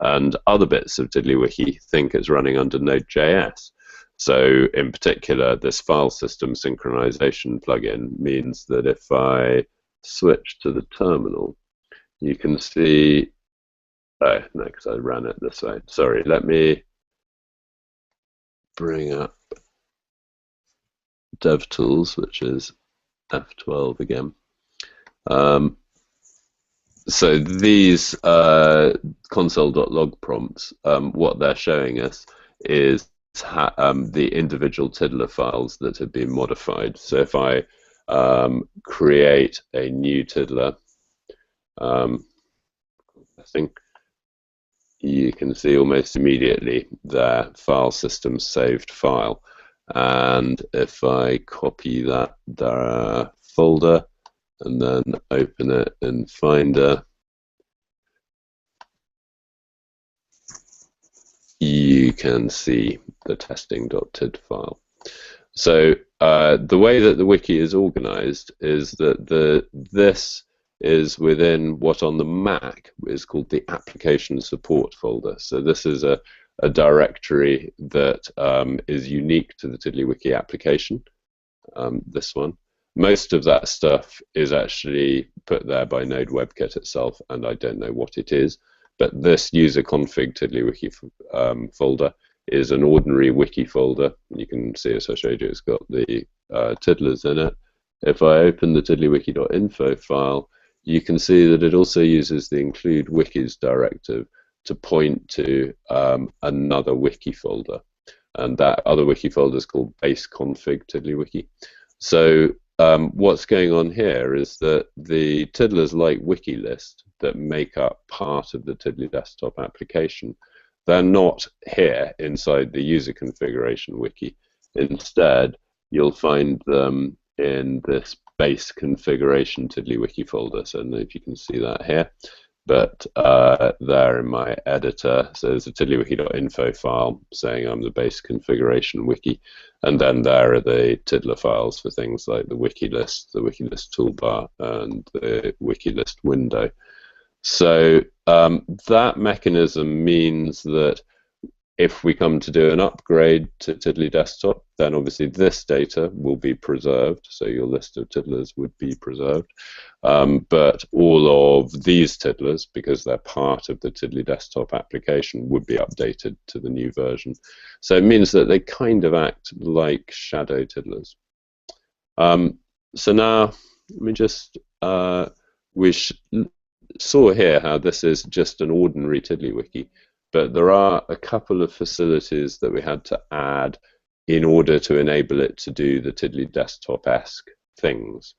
And other bits of TiddlyWiki think it's running under Node.js. So in particular, this file system synchronization plugin means that if I switch to the terminal, you can see, oh, no, because I ran it this way. Sorry, let me bring up DevTools, which is F12 again. So these console.log prompts, what they're showing us is the individual Tiddler files that have been modified. So if I create a new Tiddler, I think you can see almost immediately the file system saved file. And if I copy that folder and then open it in Finder, you can see the testing.tid file. So the way that the wiki is organized is that this is within what on the Mac is called the application support folder. So this is a directory that is unique to the TiddlyWiki application, this one. Most of that stuff is actually put there by Node WebKit itself, and I don't know what it is. But this user config TiddlyWiki folder is an ordinary wiki folder. You can see, as I showed you, it's got the tiddlers in it. If I open the tiddlywiki.info file, you can see that it also uses the include wikis directive to point to another wiki folder. And that other wiki folder is called base config TiddlyWiki. So what's going on here is that the tiddlers like wikilist that make up part of the TiddlyDesktop application, they're not here inside the user configuration wiki. Instead, you'll find them in this base configuration TiddlyWiki folder. So I don't know if you can see that here, but there in my editor, so there's a tiddlywiki.info file saying I'm the base configuration wiki, and then there are the tiddler files for things like the wikilist toolbar, and the wikilist window. So that mechanism means that if we come to do an upgrade to TiddlyDesktop, then obviously this data will be preserved, so your list of tiddlers would be preserved. But all of these tiddlers, because they're part of the TiddlyDesktop application, would be updated to the new version. So it means that they kind of act like shadow tiddlers. So now, let me just, we saw here how this is just an ordinary TiddlyWiki. But there are a couple of facilities that we had to add in order to enable it to do the TiddlyDesktop-esque things.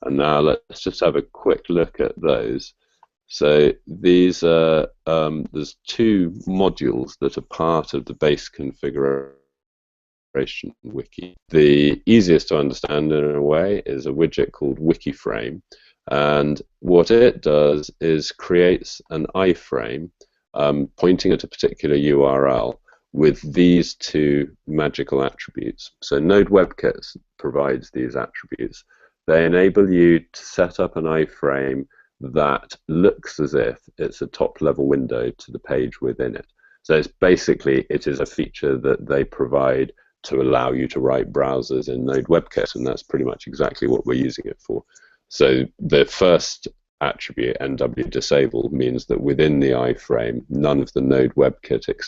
And now let's just have a quick look at those. So these are there's two modules that are part of the base configuration wiki. The easiest to understand in a way is a widget called wikiframe, and what it does is creates an iframe pointing at a particular URL with these two magical attributes. So Node WebKit provides these attributes. They enable you to set up an iframe that looks as if it's a top-level window to the page within it. So it's basically, it is a feature that they provide to allow you to write browsers in Node WebKit, and that's pretty much exactly what we're using it for. So the first attribute, NW disable, means that within the iframe, none of the Node Node.js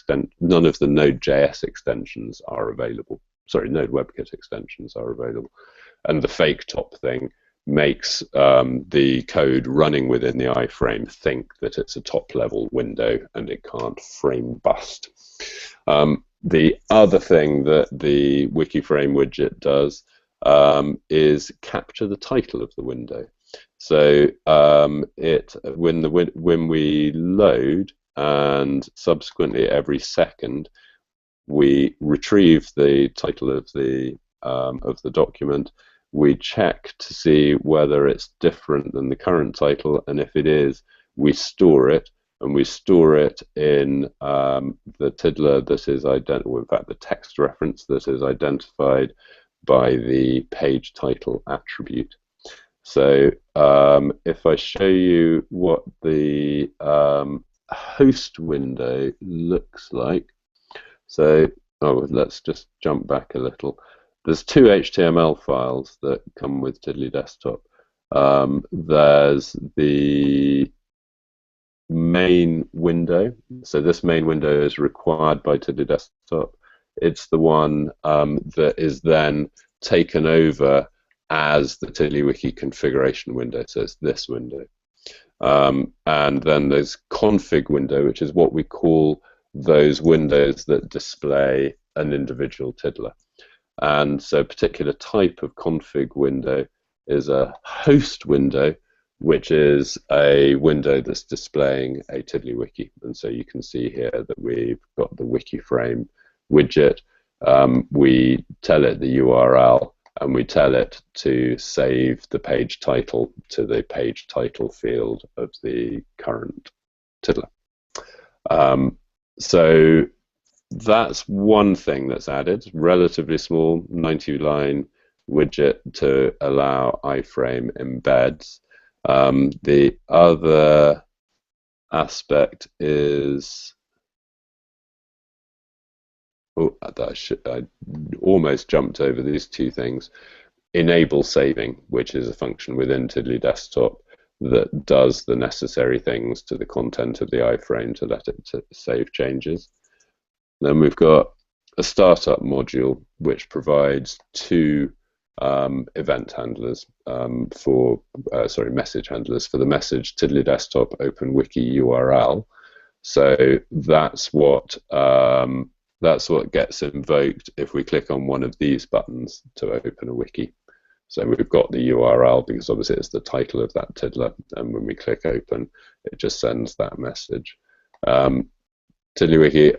extensions are available. Sorry, Node WebKit extensions are available. And the fake top thing makes the code running within the iframe think that it's a top-level window and it can't frame bust. The other thing that the wikiframe widget does is capture the title of the window. So when we load, and subsequently every second, we retrieve the title of the document. We check to see whether it's different than the current title, and if it is, we store it, and we store it in the tiddler that is identified, in fact the text reference that is identified by the page title attribute. So if I show you what the host window looks like, so let's just jump back a little. There's two HTML files that come with TiddlyDesktop. There's the main window. So this main window is required by TiddlyDesktop. It's the one that is then taken over as the TiddlyWiki configuration window. So it's this window. And then there's config window, which is what we call those windows that display an individual tiddler. And so a particular type of config window is a host window, which is a window that's displaying a TiddlyWiki. And so you can see here that we've got the wikiframe widget. We tell it the URL, and we tell it to save the page title to the page title field of the current tiddler. So that's one thing that's added, relatively small, 90-line widget to allow iframe embeds. The other aspect is, I almost jumped over these two things. Enable saving, which is a function within TiddlyDesktop that does the necessary things to the content of the iframe to let it save changes. Then we've got a startup module which provides two event handlers message handlers for the message TiddlyDesktop Open Wiki URL. So that's what gets invoked if we click on one of these buttons to open a wiki. So we've got the URL because obviously it's the title of that tiddler, and when we click open, it just sends that message. TiddlyWiki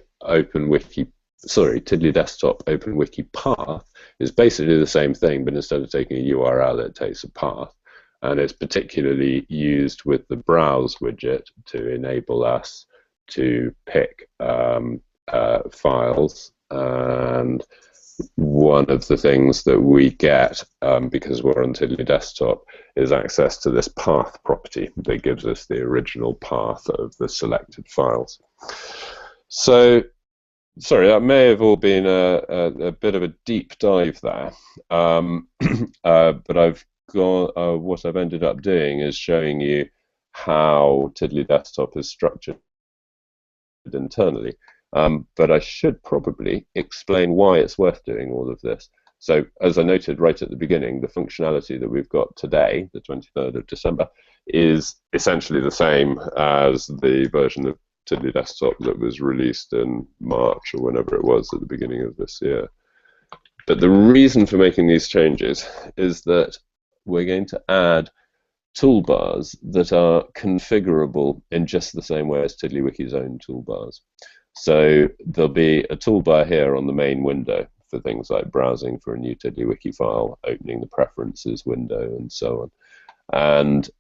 TiddlyDesktop Open Wiki path is basically the same thing, but instead of taking a URL, it takes a path, and it's particularly used with the browse widget to enable us to pick files. And one of the things that we get because we're on TiddlyDesktop is access to this path property that gives us the original path of the selected files. So, sorry, that may have all been a bit of a deep dive there, but I've got what I've ended up doing is showing you how TiddlyDesktop is structured internally. But I should probably explain why it's worth doing all of this. So, as I noted right at the beginning, the functionality that we've got today, the 23rd of December, is essentially the same as the version of TiddlyDesktop that was released in March or whenever it was at the beginning of this year. But the reason for making these changes is that we're going to add toolbars that are configurable in just the same way as TiddlyWiki's own toolbars. So there'll be a toolbar here on the main window for things like browsing for a new TiddlyWiki file, opening the preferences window, and so on. And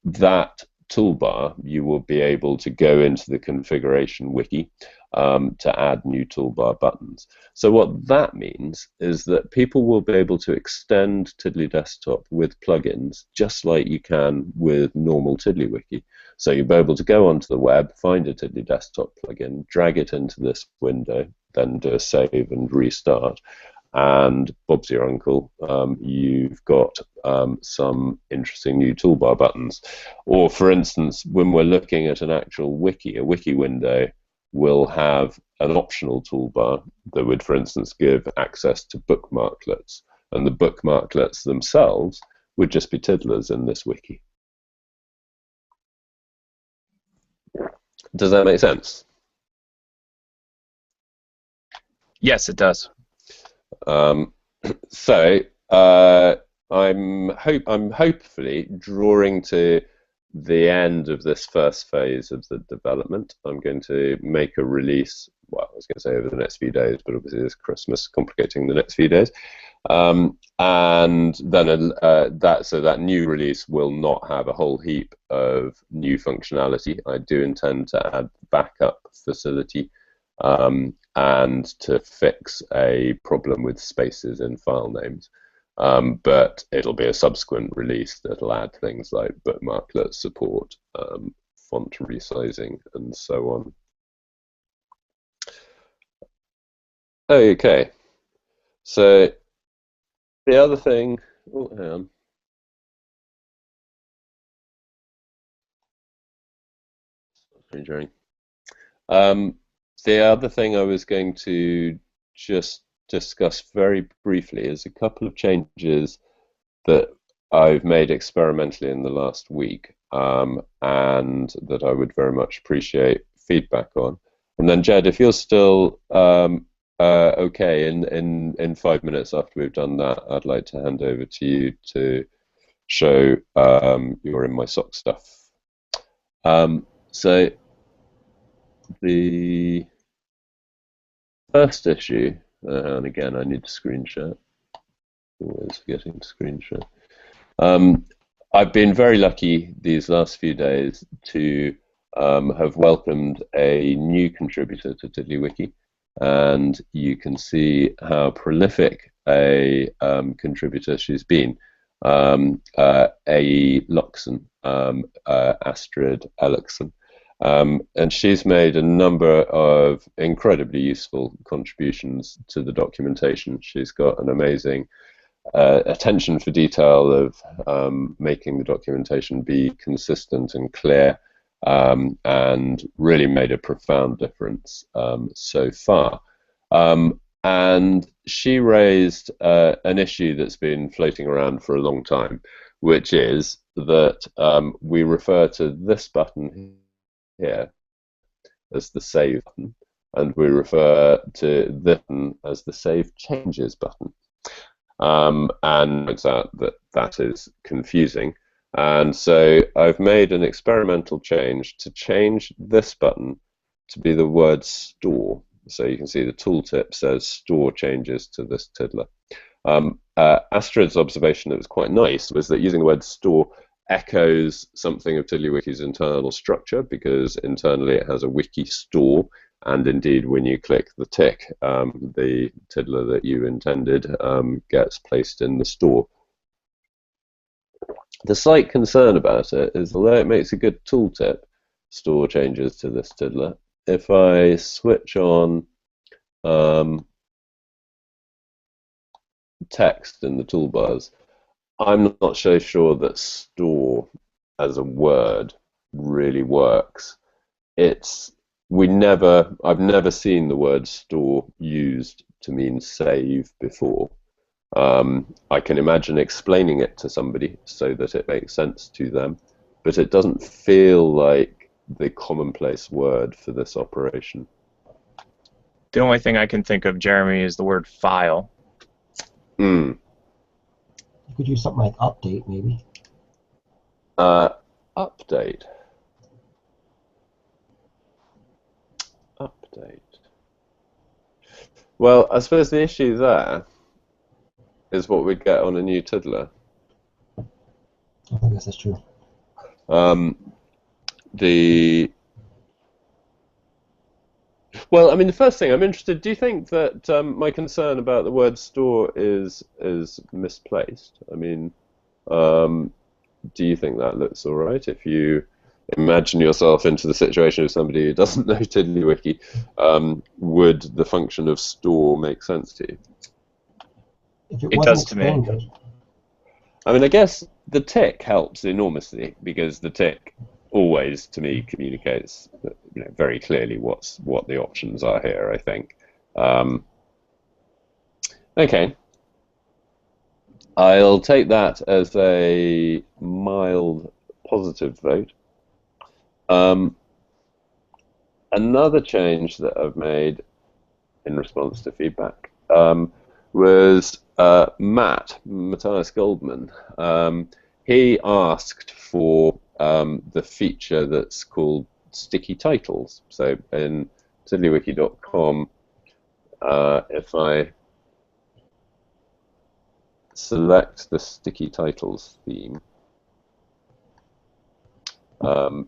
that toolbar, you will be able to go into the configuration wiki to add new toolbar buttons. So what that means is that people will be able to extend TiddlyDesktop with plugins just like you can with normal TiddlyWiki. So you'll be able to go onto the web, find a TiddlyDesktop plugin, drag it into this window, then do a save and restart. And Bob's your uncle, you've got some interesting new toolbar buttons. Or for instance, when we're looking at an actual wiki, a wiki window will have an optional toolbar that would, for instance, give access to bookmarklets. And the bookmarklets themselves would just be tiddlers in this wiki. Does that make sense? Yes, it does. So I'm hopefully drawing to the end of this first phase of the development. I'm going to make a release. Well, I was going to say over the next few days, but obviously there's Christmas complicating the next few days. And then so that new release will not have a whole heap of new functionality. I do intend to add backup facility. And to fix a problem with spaces in file names. But it'll be a subsequent release that'll add things like bookmarklet support, font resizing, and so on. Okay, so the other thing, oh, hang on. The other thing I was going to just discuss very briefly is a couple of changes that I've made experimentally in the last week, and that I would very much appreciate feedback on. And then Jed, if you're still okay, in 5 minutes after we've done that, I'd like to hand over to you to show your In My Sock stuff. So the first issue, and again I need to screenshot, always forgetting to screenshot. I've been very lucky these last few days to have welcomed a new contributor to TiddlyWiki, and you can see how prolific a contributor she's been. A. Luxon, Astrid Ellickson. And she's made a number of incredibly useful contributions to the documentation. She's got an amazing attention for detail of making the documentation be consistent and clear, and really made a profound difference so far. And she raised an issue that's been floating around for a long time, which is that we refer to this button here as the save button, and we refer to this button as the save changes button. And points out that that is confusing. And so I've made an experimental change to change this button to be the word store. So you can see the tooltip says store changes to this tiddler. Astrid's observation that was quite nice was that using the word store echoes something of TiddlyWiki's internal structure, because internally it has a wiki store, and indeed when you click the tick, the tiddler that you intended gets placed in the store. The slight concern about it is, although it makes a good tooltip, store changes to this tiddler, if I switch on text in the toolbars, I'm not so sure that store as a word really works. I've never seen the word store used to mean save before. I can imagine explaining it to somebody so that it makes sense to them, but it doesn't feel like the commonplace word for this operation. The only thing I can think of, Jeremy, is the word file. You could use something like update, maybe. Update. Update. Well, I suppose the issue there is what we'd get on a new Tiddler. I guess that's true. Well, I mean, the first thing I'm interested. Do you think that my concern about the word store is misplaced? I mean, do you think that looks all right? If you imagine yourself into the situation of somebody who doesn't know TiddlyWiki, would the function of store make sense to you? If It does to me. I mean, I guess the tick helps enormously because the tick always, to me, communicates very clearly what the options are here, I think. Okay. I'll take that as a mild positive vote. Another change that I've made in response to feedback was Matthias Goldman. He asked for the feature that's called sticky titles. So in TiddlyWiki.com, if I select the sticky titles theme,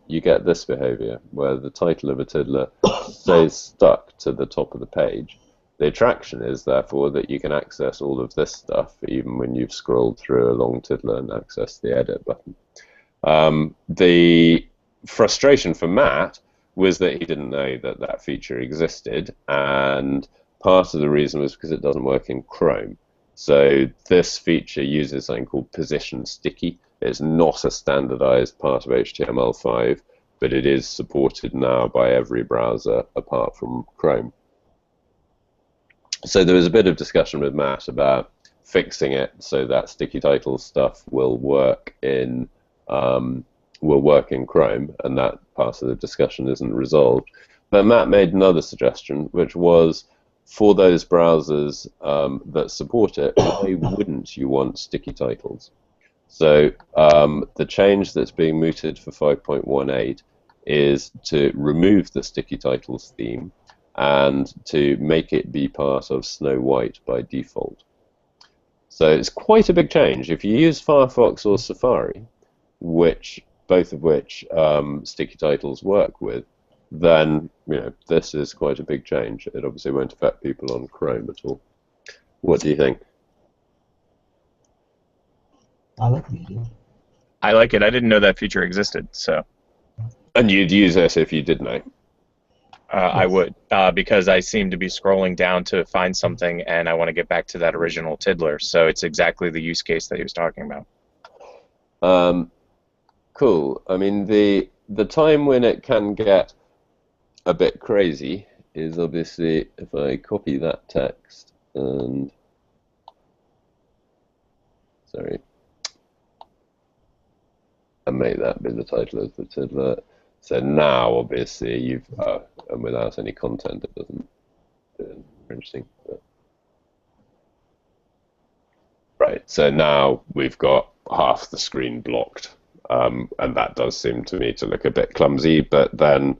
you get this behavior where the title of a tiddler stays stuck to the top of the page. The attraction is, therefore, that you can access all of this stuff even when you've scrolled through a long tiddler and access the edit button. The frustration for Matt was that he didn't know that that feature existed, and part of the reason was because it doesn't work in Chrome. So this feature uses something called position sticky. It's not a standardized part of HTML5, but it is supported now by every browser apart from Chrome. So there was a bit of discussion with Matt about fixing it so that sticky title stuff will work in Chrome, and that part of the discussion isn't resolved. But Matt made another suggestion, which was for those browsers that support it, why wouldn't you want sticky titles? So the change that's being mooted for 5.18 is to remove the sticky titles theme and to make it be part of Snow White by default. So it's quite a big change. If you use Firefox or Safari, both of which sticky titles work with, then this is quite a big change. It obviously won't affect people on Chrome at all. What do you think? I like the idea. I like it. I didn't know that feature existed, so. And you'd use this if you did know? I would, because I seem to be scrolling down to find something, and I want to get back to that original Tiddler. So it's exactly the use case that he was talking about. Cool. I mean, the time when it can get a bit crazy is obviously if I copy that text and make that be the title of the tiddler. So now, obviously, you've and without any content, it doesn't do anything interesting. But. Right. So now we've got half the screen blocked, and that does seem to me to look a bit clumsy. But then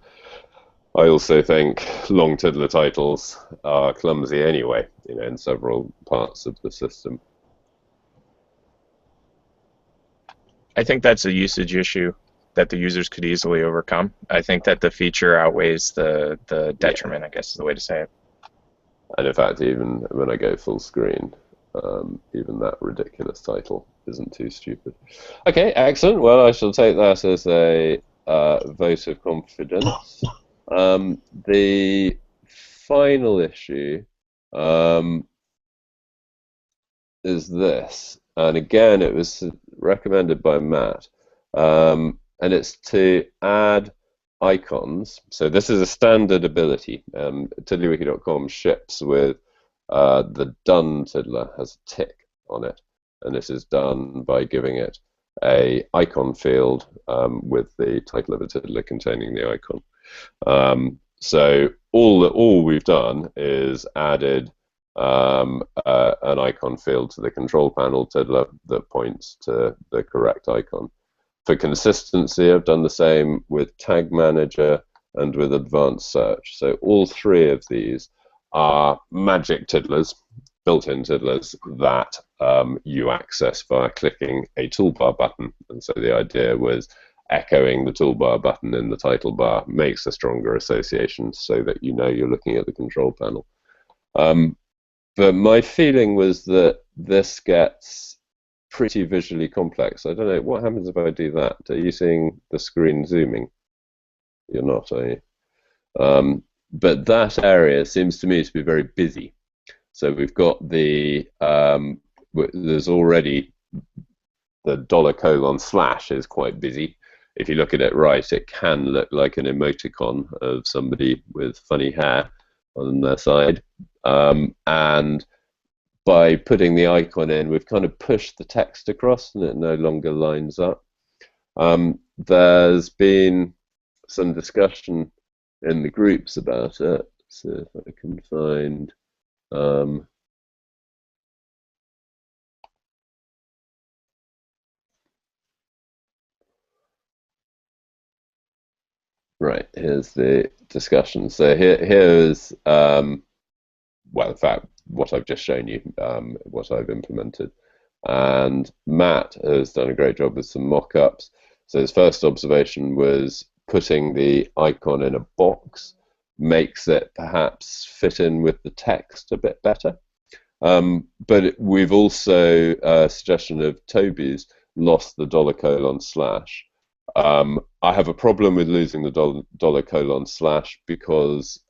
I also think long tiddler titles are clumsy anyway, in several parts of the system. I think that's a usage issue that the users could easily overcome. I think that the feature outweighs the detriment, I guess is the way to say it. And in fact, even when I go full screen, even that ridiculous title isn't too stupid. Okay, excellent. Well, I shall take that as a vote of confidence. The final issue is this, and again, it was recommended by Matt, and it's to add icons. So this is a standard ability. TiddlyWiki.com ships with the done tiddler has a tick on it, and this is done by giving it a icon field with the title of a tiddler containing the icon. So all we've done is added an icon field to the control panel tiddler that points to the correct icon. For consistency, I've done the same with Tag Manager and with Advanced Search. So all three of these are magic tiddlers, built-in tiddlers that you access via clicking a toolbar button. And so the idea was echoing the toolbar button in the title bar makes a stronger association so that you know you're looking at the control panel. But my feeling was that this gets pretty visually complex. I don't know, what happens if I do that? Are you seeing the screen zooming? You're not, are you? But that area seems to me to be very busy. So we've got the, there's already the $:/ is quite busy. If you look at it right, it can look like an emoticon of somebody with funny hair on their side. And by putting the icon in, we've kind of pushed the text across and it no longer lines up. There's been some discussion in the groups about it. So if I can find right, here's the discussion. So here's well, in fact, what I've just shown you, what I've implemented. And Matt has done a great job with some mock-ups. So his first observation was putting the icon in a box makes it perhaps fit in with the text a bit better. But we've also, a suggestion of Toby's, lost the $:/ I have a problem with losing the $:/ because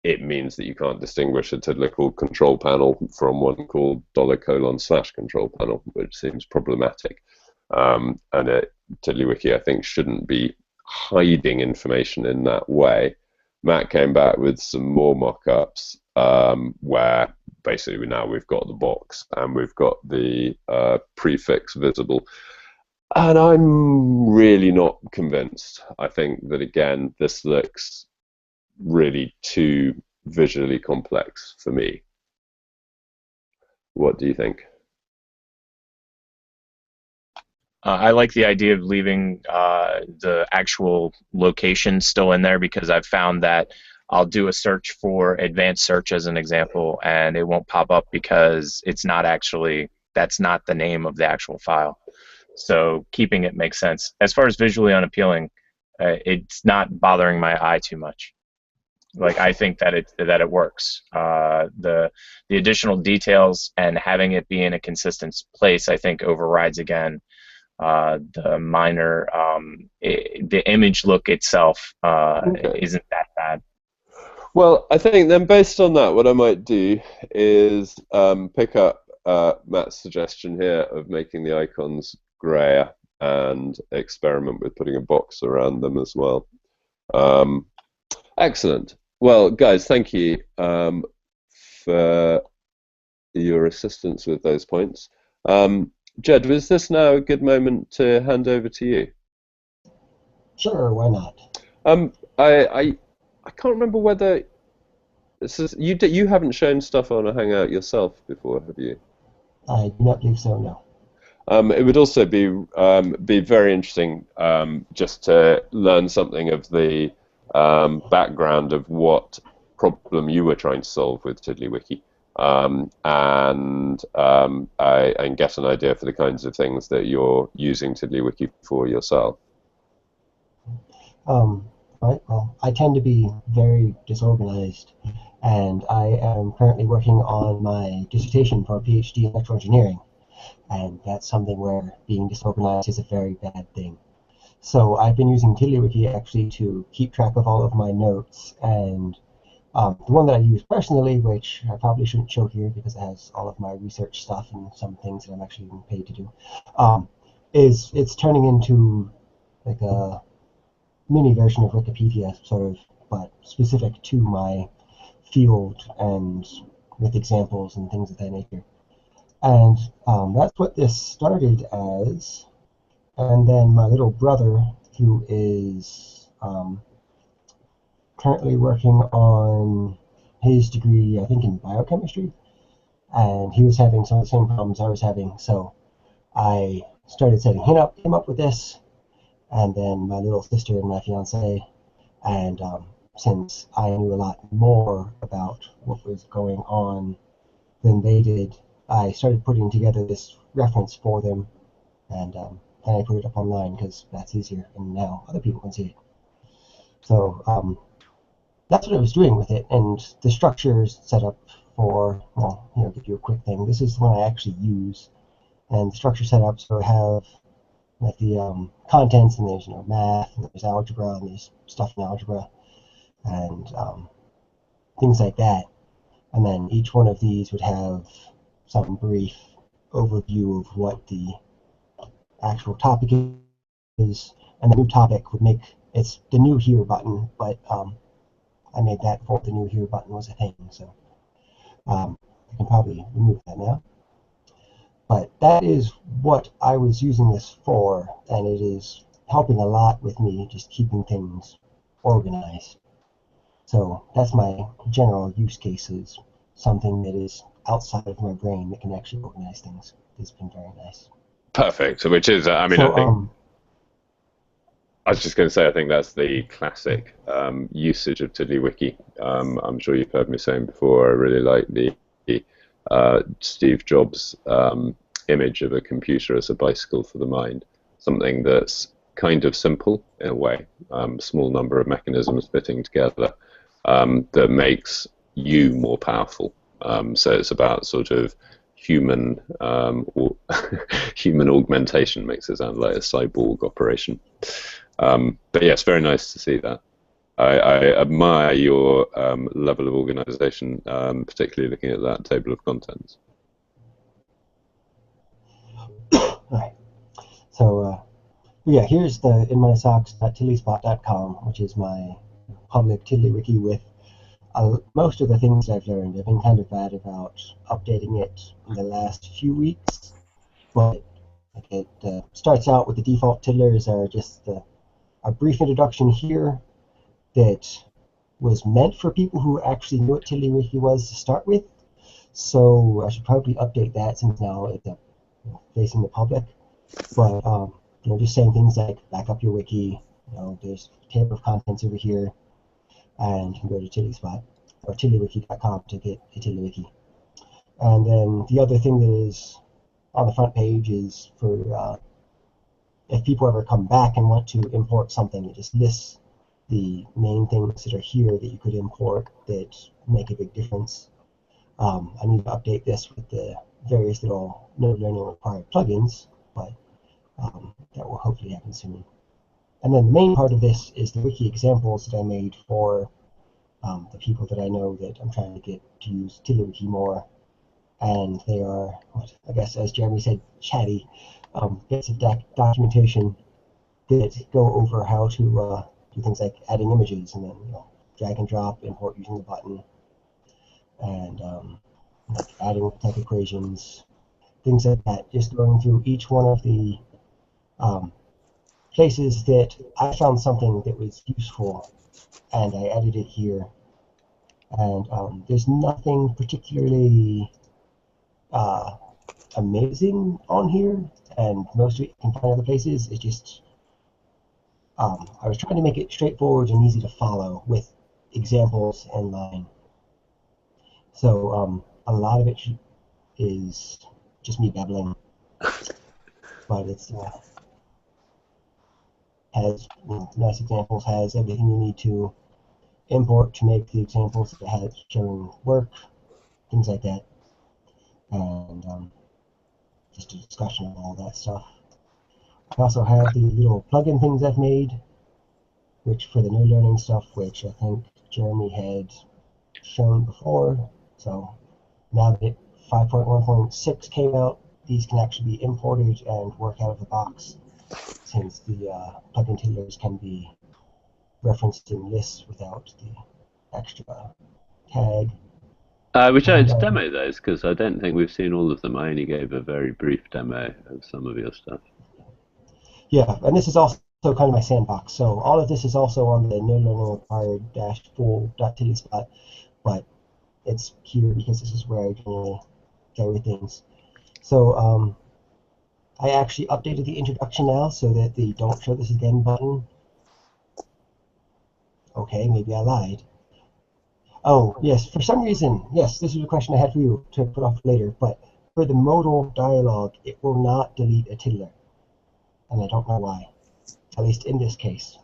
it means that you can't distinguish a tiddler called ControlPanel from one called $:/ControlPanel, which seems problematic. And TiddlyWiki, I think, shouldn't be hiding information in that way. Matt came back with some more mock-ups where basically now we've got the box and we've got the prefix visible. And I'm really not convinced. I think that, again, this looks really too visually complex for me. What do you think? I like the idea of leaving the actual location still in there, because I've found that I'll do a search for advanced search as an example, and it won't pop up because it's not actually, that's not the name of the actual file. So keeping it makes sense. As far as visually unappealing, it's not bothering my eye too much. Like, I think that it works. The additional details and having it be in a consistent place, I think, overrides again the minor. The image look itself isn't that bad. Well, I think then based on that, what I might do is pick up Matt's suggestion here of making the icons grayer and experiment with putting a box around them as well. Excellent. Well, guys, thank you for your assistance with those points. Jed, was this now a good moment to hand over to you? Sure, why not? I can't remember whether this is, you haven't shown stuff on a Hangout yourself before, have you? I do not believe so, no. It would also be very interesting just to learn something of the background of what problem you were trying to solve with TiddlyWiki, and get an idea for the kinds of things that you're using TiddlyWiki for yourself. Right, well, I tend to be very disorganized, and I am currently working on my dissertation for a PhD in electrical engineering, and that's something where being disorganized is a very bad thing. So I've been using TiddlyWiki actually to keep track of all of my notes, and the one that I use personally, which I probably shouldn't show here because it has all of my research stuff and some things that I'm actually being paid to do, it's turning into like a mini version of Wikipedia, sort of, but specific to my field and with examples and things of that nature. And that's what this started as. And then my little brother, who is currently working on his degree, I think in biochemistry, and he was having some of the same problems I was having, so I started setting him up with this, and then my little sister and my fiance. And since I knew a lot more about what was going on than they did, I started putting together this reference for them, and then I put it up online because that's easier, and now other people can see it. So that's what I was doing with it, and the structure is set up for, well, I'll give you a quick thing. This is the one I actually use, and the structure set up so I have like the contents, and there's math, and there's algebra, and there's stuff in algebra, and things like that. And then each one of these would have some brief overview of what the actual topic is, and the new topic would make, it's the new here button, but I made that before the new here button was a thing, so I can probably remove that now. But that is what I was using this for, and it is helping a lot with me just keeping things organized. So that's my general use cases, something that is outside of my brain that can actually organize things. It's been very nice. Perfect. Which is, I mean, I think I was just going to say, I think that's the classic usage of TiddlyWiki. I'm sure you've heard me saying before, I really like the Steve Jobs image of a computer as a bicycle for the mind. Something that's kind of simple in a way, small number of mechanisms fitting together that makes you more powerful. So it's about sort of human human augmentation, makes it sound like a cyborg operation. But yes, very nice to see that. I admire your level of organization, particularly looking at that table of contents. Right. So yeah, here's the inmysocks.tiddlyspot.com, which is my public TiddlyWiki with most of the things I've learned. I've been kind of bad about updating it in the last few weeks, but it starts out with the default tiddlers are just a brief introduction here that was meant for people who actually knew what TiddlyWiki was to start with. So I should probably update that since now it's facing the public. But just saying things like back up your wiki. There's a table of contents over here, and you can go to TiddlySpot or TiddlyWiki.com to get a TiddlyWiki. And then the other thing that is on the front page is for if people ever come back and want to import something, it just lists the main things that are here that you could import that make a big difference. I need to update this with the various little no learning required plugins, but that will hopefully happen soon. And then the main part of this is the wiki examples that I made for the people that I know that I'm trying to get to use TiddlyWiki more. And they are, I guess, as Jeremy said, chatty bits of documentation that go over how to do things like adding images and then drag and drop, import using the button, and like adding type equations, things like that. Just going through each one of the places that I found something that was useful, and I added it here. And there's nothing particularly amazing on here, and most of it you can find other places. It's just I was trying to make it straightforward and easy to follow with examples in line. So a lot of it is just me babbling, but it's has nice examples, has everything you need to import to make the examples that have showing work, things like that, and just a discussion of all that stuff. I also have the little plugin things I've made, which for the no learning stuff, which I think Jeremy had shown before. So now that 5.1.6 came out, these can actually be imported and work out of the box, since the plugin tiddlers can be referenced in lists without the extra tag. Would you like to demo those? Because I don't think we've seen all of them. I only gave a very brief demo of some of your stuff. Yeah, and this is also kind of my sandbox. So all of this is also on the no learning required -full.tiddlyspot, but it's here because this is where I generally carry things. So I actually updated the introduction now so that the "Don't show this again" button. Okay, maybe I lied. Oh, yes, for some reason, yes, this is a question I had for you to put off later, but for the modal dialog, it will not delete a tiddler. And I don't know why, at least in this case.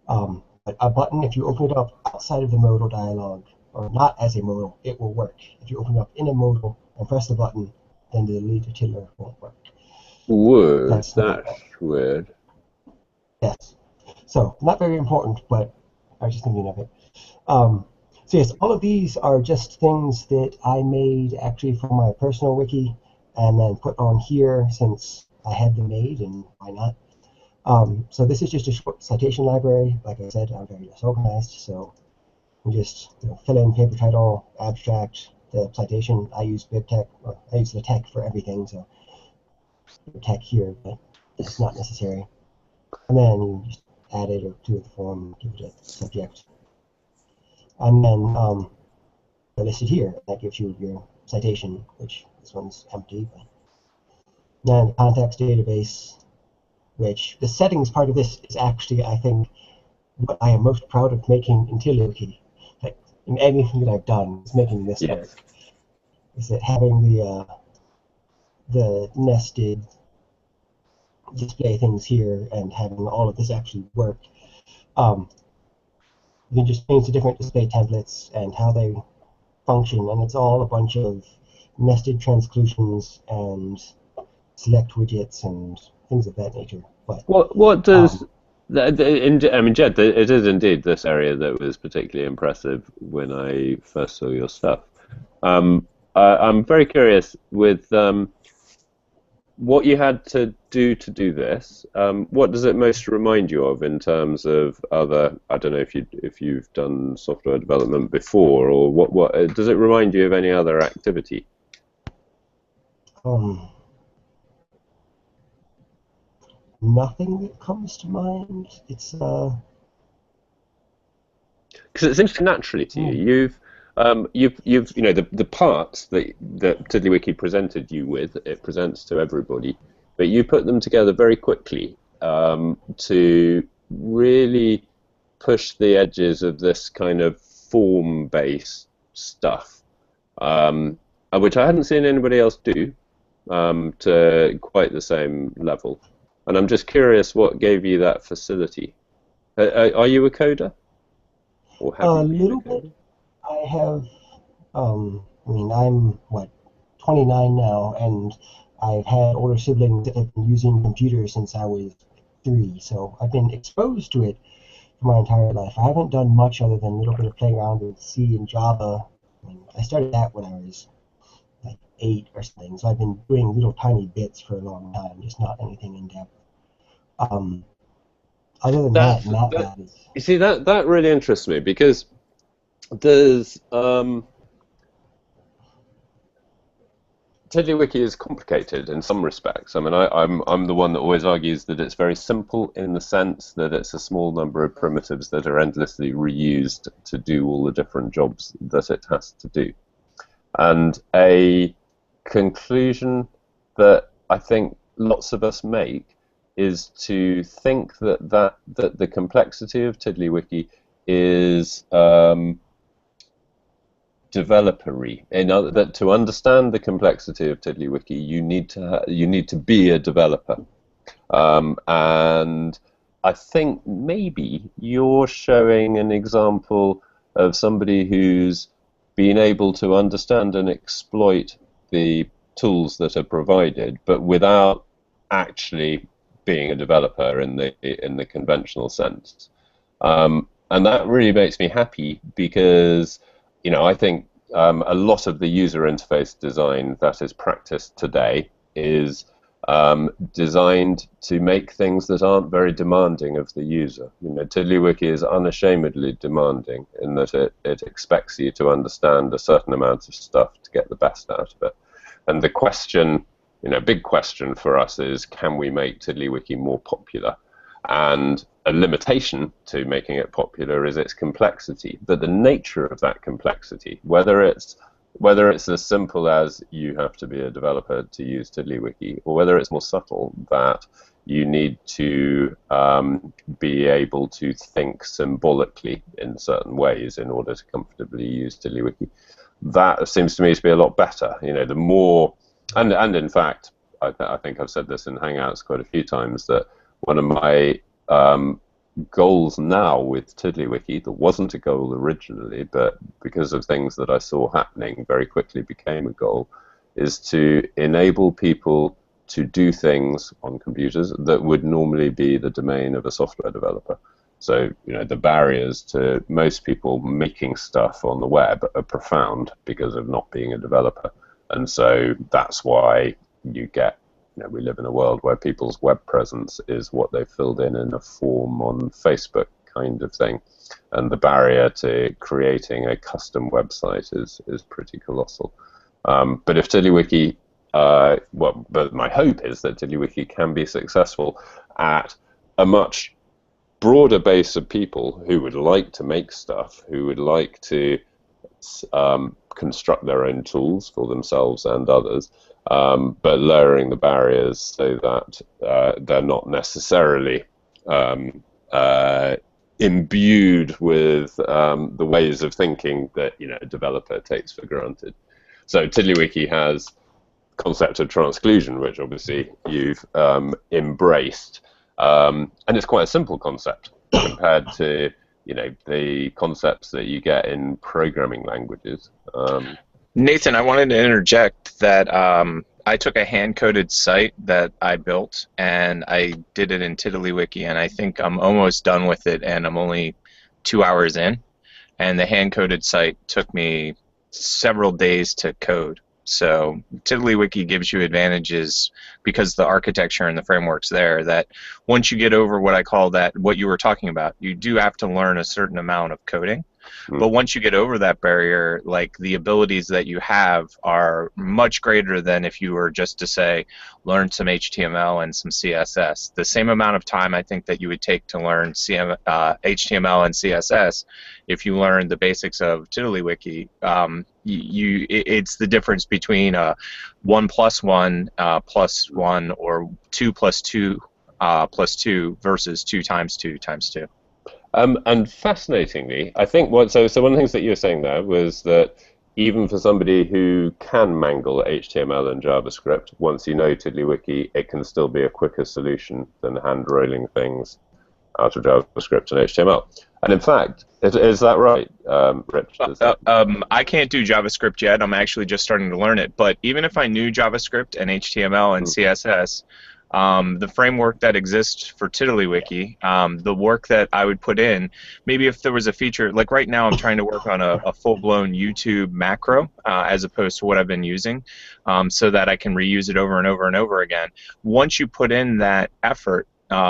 But a button, if you open it up outside of the modal dialog, or not as a modal, it will work. If you open it up in a modal and press the button, then the delete a tiddler won't work. Whoa, That's weird. Yes. So, not very important, but I was just thinking of it. So yes, all of these are just things that I made actually for my personal wiki and then put on here since I had them made, and why not? So this is just a short citation library. Like I said, I'm very disorganized, so we just fill in paper title, abstract, the citation. I use BibTeX, or I use the tech for everything, so tech here, but it's not necessary. And then you just add it or do it the form, give it a subject. And then they're listed here. That gives you your citation, which this one's empty. But then the context database, which the settings part of this is actually, I think, what I am most proud of making in TiddlyWiki. Like in anything that I've done, is making this work. Is that having the nested display things here and having all of this actually work. You can just change the different display templates and how they function, and it's all a bunch of nested transclusions and select widgets and things of that nature. But what does I mean, Jed, it is indeed this area that was particularly impressive when I first saw your stuff. I'm very curious with what you had to do this. What does it most remind you of in terms of other? I don't know if you've done software development before, or what does it remind you of any other activity? Nothing that comes to mind. It's because it seems naturally to you. You've the parts that TiddlyWiki presented you with, it presents to everybody, but you put them together very quickly to really push the edges of this kind of form-based stuff, which I hadn't seen anybody else do to quite the same level. And I'm just curious what gave you that facility. Are you a coder? Or have a little bit. I have, I mean, I'm, 29 now, and I've had older siblings that have been using computers since I was 3, so I've been exposed to it for my entire life. I haven't done much other than a little bit of playing around with C and Java. I started that when I was like 8 or something, so I've been doing little tiny bits for a long time, just not anything in depth. Other than that, not bad. You see, that really interests me, because there's TiddlyWiki is complicated in some respects. I mean, I'm the one that always argues that it's very simple in the sense that it's a small number of primitives that are endlessly reused to do all the different jobs that it has to do. And a conclusion that I think lots of us make is to think that the complexity of TiddlyWiki is developer-y. In other, that to understand the complexity of TiddlyWiki, you need to be a developer, and I think maybe you're showing an example of somebody who's been able to understand and exploit the tools that are provided, but without actually being a developer in the conventional sense, and that really makes me happy, because I think a lot of the user interface design that is practiced today is designed to make things that aren't very demanding of the user. TiddlyWiki is unashamedly demanding in that it expects you to understand a certain amount of stuff to get the best out of it. And the question, big question for us is, can we make TiddlyWiki more popular? And a limitation to making it popular is its complexity. But the nature of that complexity, whether it's whether it's as simple as you have to be a developer to use TiddlyWiki, or whether it's more subtle that you need to be able to think symbolically in certain ways in order to comfortably use TiddlyWiki, that seems to me to be a lot better. You know, the more, and in fact, I think I've said this in Hangouts quite a few times, that one of my goals now with TiddlyWiki, that wasn't a goal originally, but because of things that I saw happening very quickly became a goal, is to enable people to do things on computers that would normally be the domain of a software developer. So, you know, the barriers to most people making stuff on the web are profound because of not being a developer. And so that's why you get, you know, we live in a world where people's web presence is what they filled in a form on Facebook kind of thing. And the barrier to creating a custom website is pretty colossal. But if TiddlyWiki, but my hope is that TiddlyWiki can be successful at a much broader base of people who would like to make stuff, who would like to construct their own tools for themselves and others, but lowering the barriers so that they're not necessarily imbued with the ways of thinking that, you know, a developer takes for granted. So TiddlyWiki has concept of transclusion, which obviously you've embraced, and it's quite a simple concept compared to, you know, the concepts that you get in programming languages. Nathan, I wanted to interject that I took a hand-coded site that I built, and I did it in TiddlyWiki, and I think I'm almost done with it, and I'm only 2 hours in. And the hand-coded site took me several days to code. So TiddlyWiki gives you advantages because the architecture and the framework's there, that once you get over what I call that, what you were talking about, you do have to learn a certain amount of coding. But once you get over that barrier, like, the abilities that you have are much greater than if you were just to say, learn some HTML and some CSS. The same amount of time I think that you would take to learn HTML and CSS, if you learn the basics of TiddlyWiki, it's the difference between 1 + 1 + 1 or 2 + 2 + 2 versus 2 × 2 × 2. And fascinatingly, I think so one of the things that you were saying there was that even for somebody who can mangle HTML and JavaScript, once you know TiddlyWiki, it can still be a quicker solution than hand-rolling things out of JavaScript and HTML. And in fact, is that right, Rich? I can't do JavaScript yet. I'm actually just starting to learn it. But even if I knew JavaScript and HTML and CSS, the framework that exists for TiddlyWiki, the work that I would put in, maybe if there was a feature, like right now I'm trying to work on a full-blown YouTube macro as opposed to what I've been using, so that I can reuse it over and over and over again. Once you put in that effort,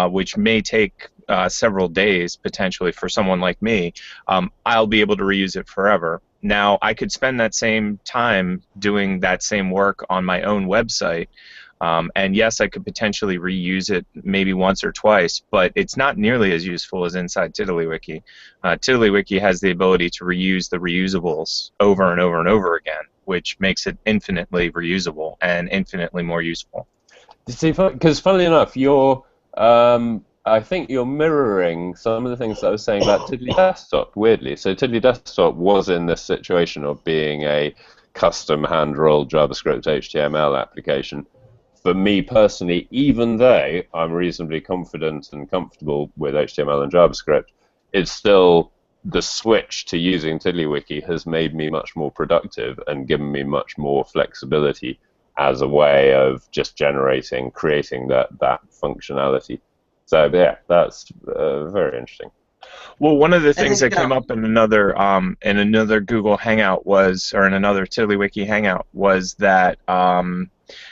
which may take several days potentially for someone like me, I'll be able to reuse it forever. Now, I could spend that same time doing that same work on my own website, and yes, I could potentially reuse it maybe once or twice, but it's not nearly as useful as inside TiddlyWiki. TiddlyWiki has the ability to reuse the reusables over and over and over again, which makes it infinitely reusable and infinitely more useful. See, because funnily enough, I think you're mirroring some of the things that I was saying about TiddlyDesktop, weirdly. So TiddlyDesktop was in this situation of being a custom hand-rolled JavaScript HTML application. For me personally, even though I'm reasonably confident and comfortable with HTML and JavaScript, it's still the switch to using TiddlyWiki has made me much more productive and given me much more flexibility as a way of just creating that functionality. So yeah, that's very interesting. Well, one of the things that came up in another Google Hangout or in another TiddlyWiki Hangout was that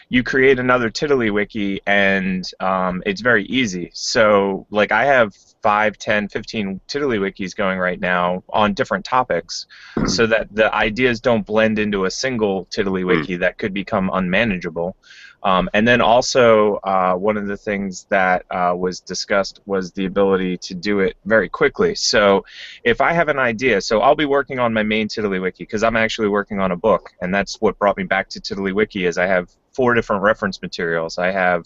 you create another TiddlyWiki and it's very easy. So, like, I have 5, 10, 15 TiddlyWikis going right now on different topics, so that the ideas don't blend into a single TiddlyWiki that could become unmanageable. And then also, one of the things that was discussed was the ability to do it very quickly. So if I have an idea, so I'll be working on my main TiddlyWiki because I'm actually working on a book, and that's what brought me back to TiddlyWiki is I have 4 different reference materials. I have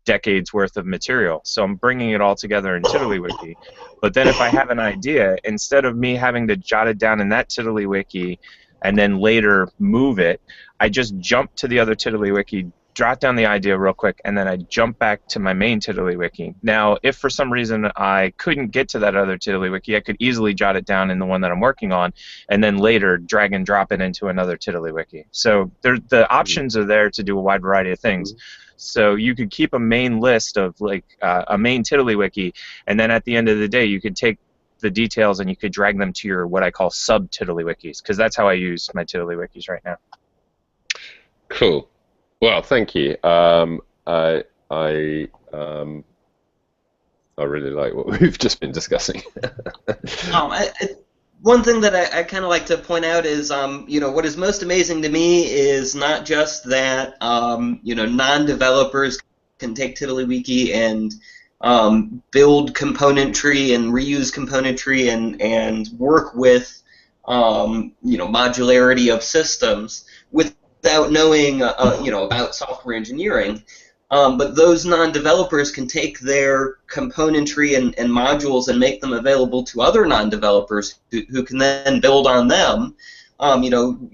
decades worth of material. So I'm bringing it all together in TiddlyWiki. But then if I have an idea, instead of me having to jot it down in that TiddlyWiki and then later move it, I just jump to the other TiddlyWiki, jot down the idea real quick, and then I jump back to my main TiddlyWiki. Now, if for some reason I couldn't get to that other TiddlyWiki, I could easily jot it down in the one that I'm working on, and then later drag and drop it into another TiddlyWiki. So the options are there to do a wide variety of things. So you could keep a main list of like a main TiddlyWiki, and then at the end of the day, you could take the details and you could drag them to your what I call sub TiddlyWikis, because that's how I use my TiddlyWikis right now. Cool. Well, thank you. I really like what we've just been discussing. One thing that I kind of like to point out is, you know, what is most amazing to me is not just that, you know, non-developers can take TiddlyWiki and build componentry and reuse componentry and work with, you know, modularity of systems without knowing, you know, about software engineering. But those non-developers can take their componentry and modules and make them available to other non-developers who can then build on them. You know,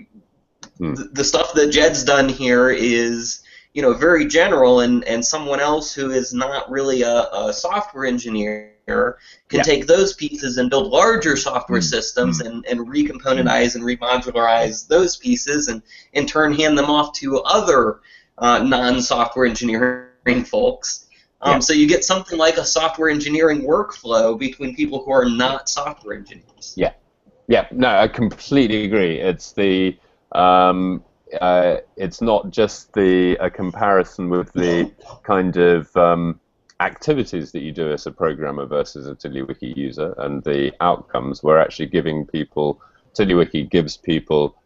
the stuff that Jed's done here is, you know, very general, and someone else who is not really a software engineer can take those pieces and build larger software systems and recomponentize and remodularize those pieces and in turn hand them off to other non-software engineering folks. So you get something like a software engineering workflow between people who are not software engineers. Yeah, no, I completely agree. It's the it's not just a comparison with the kind of activities that you do as a programmer versus a TiddlyWiki user and the outcomes. We're actually giving people, TiddlyWiki gives people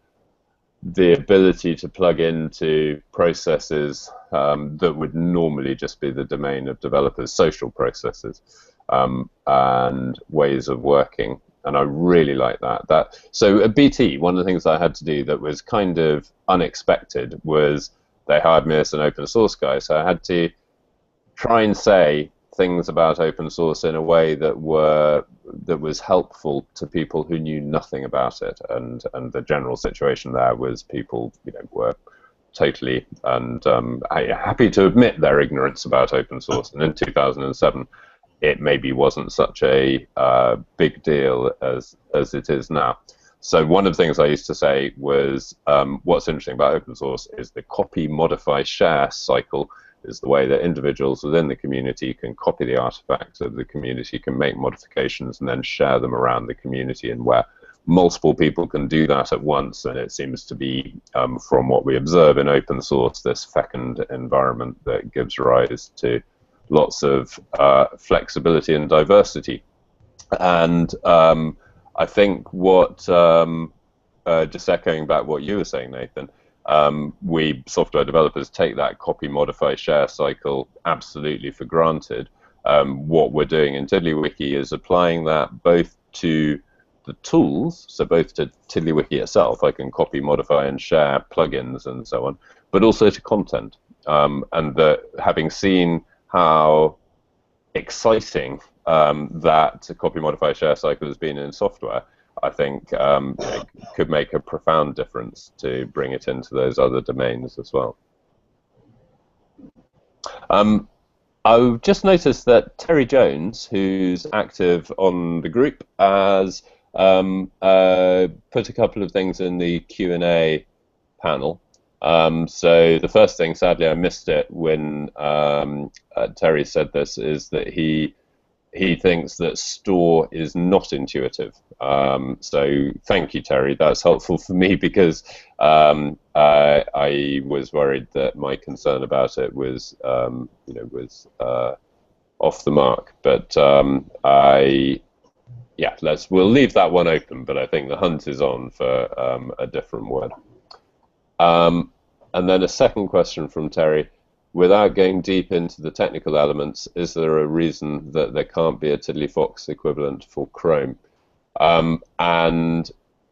the ability to plug into processes that would normally just be the domain of developers, social processes and ways of working. And I really like that. So at BT, one of the things I had to do that was kind of unexpected was they hired me as an open source guy, so I had to try and say things about open source in a way that was helpful to people who knew nothing about it, and the general situation there was people, you know, were totally and happy to admit their ignorance about open source. And in 2007, it maybe wasn't such a big deal as it is now. So one of the things I used to say was, what's interesting about open source is the copy, modify, share cycle is the way that individuals within the community can copy the artifacts of the community, can make modifications, and then share them around the community, and where multiple people can do that at once. And it seems to be, from what we observe in open source, this fecund environment that gives rise to lots of flexibility and diversity. And I think what, just echoing back what you were saying, Nathan, we software developers take that copy, modify, share cycle absolutely for granted. What we're doing in TiddlyWiki is applying that both to the tools, so both to TiddlyWiki itself, I can copy, modify, and share plugins and so on, but also to content. And having seen how exciting that copy, modify, share cycle has been in software, I think it could make a profound difference to bring it into those other domains as well. I've just noticed that Terry Jones, who's active on the group, has put a couple of things in the Q&A panel. So the first thing, sadly I missed it when Terry said this, is that he thinks that store is not intuitive. So thank you, Terry. That's helpful for me because I was worried that my concern about it was, was off the mark. But we'll leave that one open. But I think the hunt is on for a different word. And then a second question from Terry. Without going deep into the technical elements, is there a reason that there can't be a TiddlyFox equivalent for Chrome? And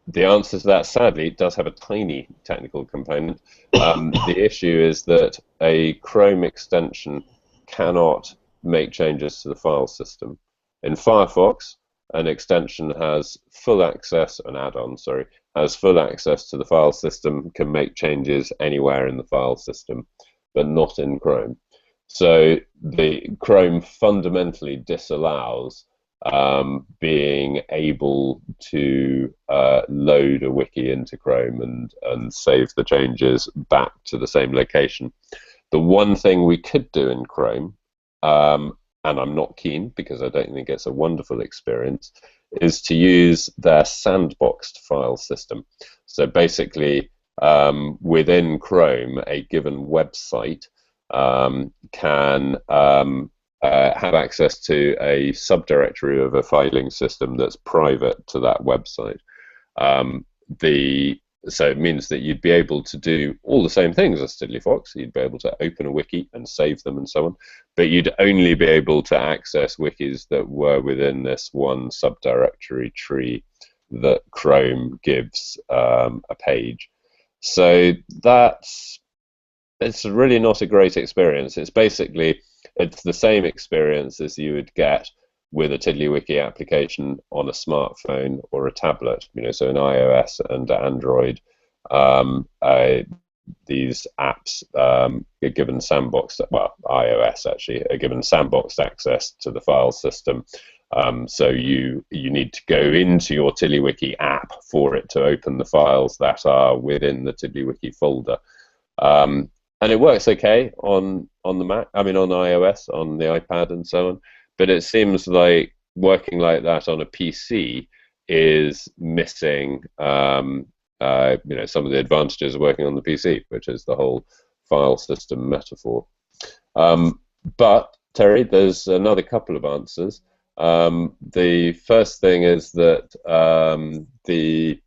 the answer to that, sadly, does have a tiny technical component. The issue is that a Chrome extension cannot make changes to the file system. In Firefox, an extension has full access, an add-on, sorry, has full access to the file system, can make changes anywhere in the file system, but not in Chrome. So the Chrome fundamentally disallows being able to load a wiki into Chrome and save the changes back to the same location. The one thing we could do in Chrome, and I'm not keen because I don't think it's a wonderful experience, is to use their sandboxed file system. So basically, within Chrome, a given website can have access to a subdirectory of a filing system that's private to that website. So it means that you'd be able to do all the same things as TiddlyFox. You'd be able to open a wiki and save them and so on, but you'd only be able to access wikis that were within this one subdirectory tree that Chrome gives a page. So it's really not a great experience. It's the same experience as you would get with a TiddlyWiki application on a smartphone or a tablet. So in iOS and Android, these apps are given sandboxed, well, iOS actually, are given sandboxed access to the file system. So you need to go into your TiddlyWiki app for it to open the files that are within the TiddlyWiki folder. And it works okay on the Mac, on iOS, on the iPad and so on, but it seems like working like that on a PC is missing some of the advantages of working on the PC, which is the whole file system metaphor. But Terry, there's another couple of answers. The first thing is that the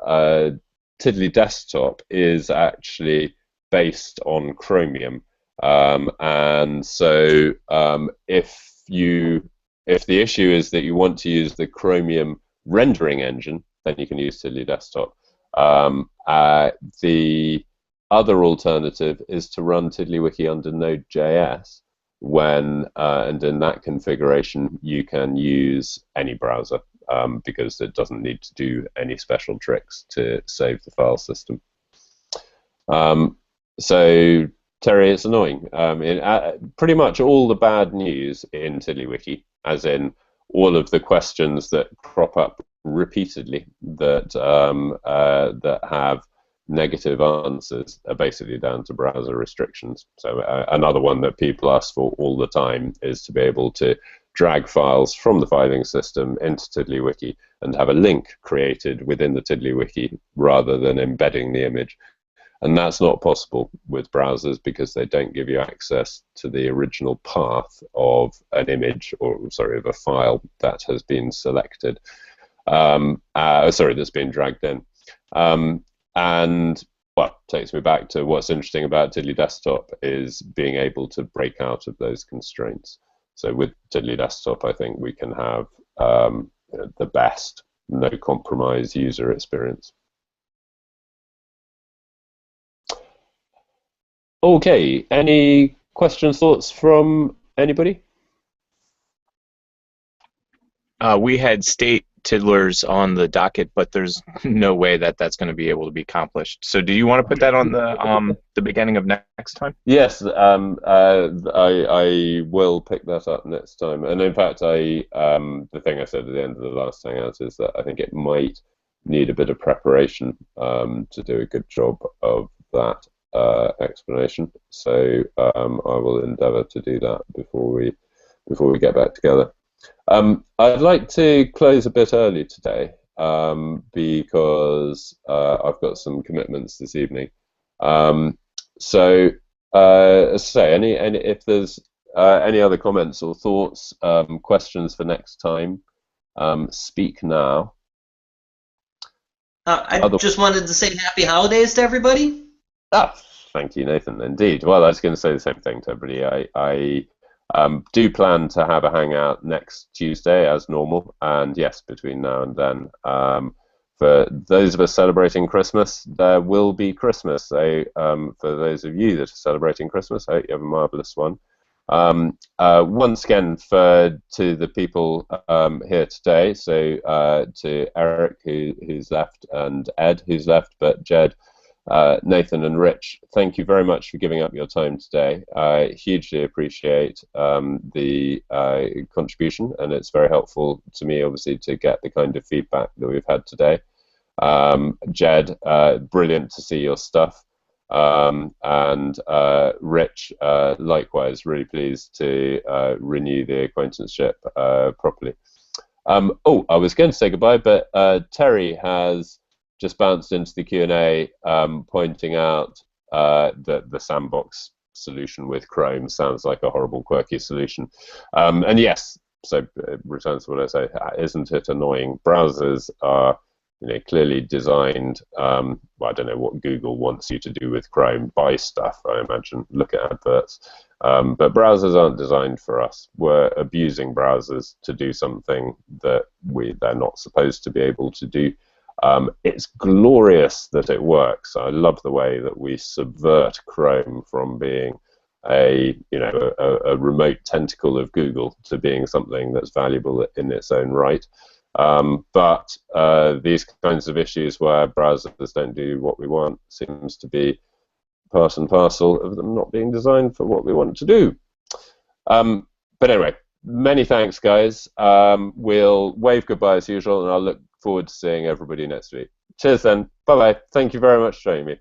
TiddlyDesktop is actually based on Chromium, and so if the issue is that you want to use the Chromium rendering engine, then you can use TiddlyDesktop. The other alternative is to run TiddlyWiki under Node.js, and in that configuration you can use any browser because it doesn't need to do any special tricks to save the file system. So Terry, it's annoying. Pretty much all the bad news in TiddlyWiki, as in all of the questions that crop up repeatedly that have negative answers, are basically down to browser restrictions. So another one that people ask for all the time is to be able to drag files from the filing system into TiddlyWiki and have a link created within the TiddlyWiki rather than embedding the image. And that's not possible with browsers because they don't give you access to the original path of an image, or sorry, of a file that has been selected. That's been dragged in. And well, takes me back to what's interesting about TiddlyDesktop is being able to break out of those constraints. So with TiddlyDesktop, I think we can have the best, no compromise user experience. Okay, any questions, thoughts from anybody? We had state tiddlers on the docket, but there's no way that that's going to be able to be accomplished. So do you want to put that on the beginning of next time? Yes, I will pick that up next time. And in fact, the thing I said at the end of the last Hangout is that I think it might need a bit of preparation to do a good job of that explanation. So I will endeavour to do that before we get back together. I'd like to close a bit early today because I've got some commitments this evening. So if there's any other comments or thoughts, questions for next time, speak now. I just wanted to say happy holidays to everybody. Ah, Thank you, Nathan. Indeed. Well, I was going to say the same thing to everybody. I do plan to have a hangout next Tuesday as normal, and yes, between now and then, for those of us celebrating Christmas, there will be Christmas. So for those of you that are celebrating Christmas, I hope you have a marvelous one. Once again, to the people here today, so to Eric who's left, and Ed who's left, but Jed, Nathan and Rich, thank you very much for giving up your time today. I hugely appreciate the contribution, and it's very helpful to me, obviously, to get the kind of feedback that we've had today. Jed, brilliant to see your stuff. And Rich, likewise, really pleased to renew the acquaintanceship properly. Oh, I was going to say goodbye, but Terry has just bounced into the Q&A, pointing out that the sandbox solution with Chrome sounds like a horrible, quirky solution. And yes, so it returns to what I say, isn't it annoying? Browsers are, clearly designed, well, I don't know what Google wants you to do with Chrome, buy stuff, I imagine, look at adverts. But browsers aren't designed for us. We're abusing browsers to do something that they're not supposed to be able to do. It's glorious that it works. I love the way that we subvert Chrome from being a remote tentacle of Google to being something that's valuable in its own right. But these kinds of issues where browsers don't do what we want seems to be part and parcel of them not being designed for what we want to do. But anyway, many thanks, guys. We'll wave goodbye as usual, and I'll look forward to seeing everybody next week. Cheers then. Bye-bye. Thank you very much for joining me.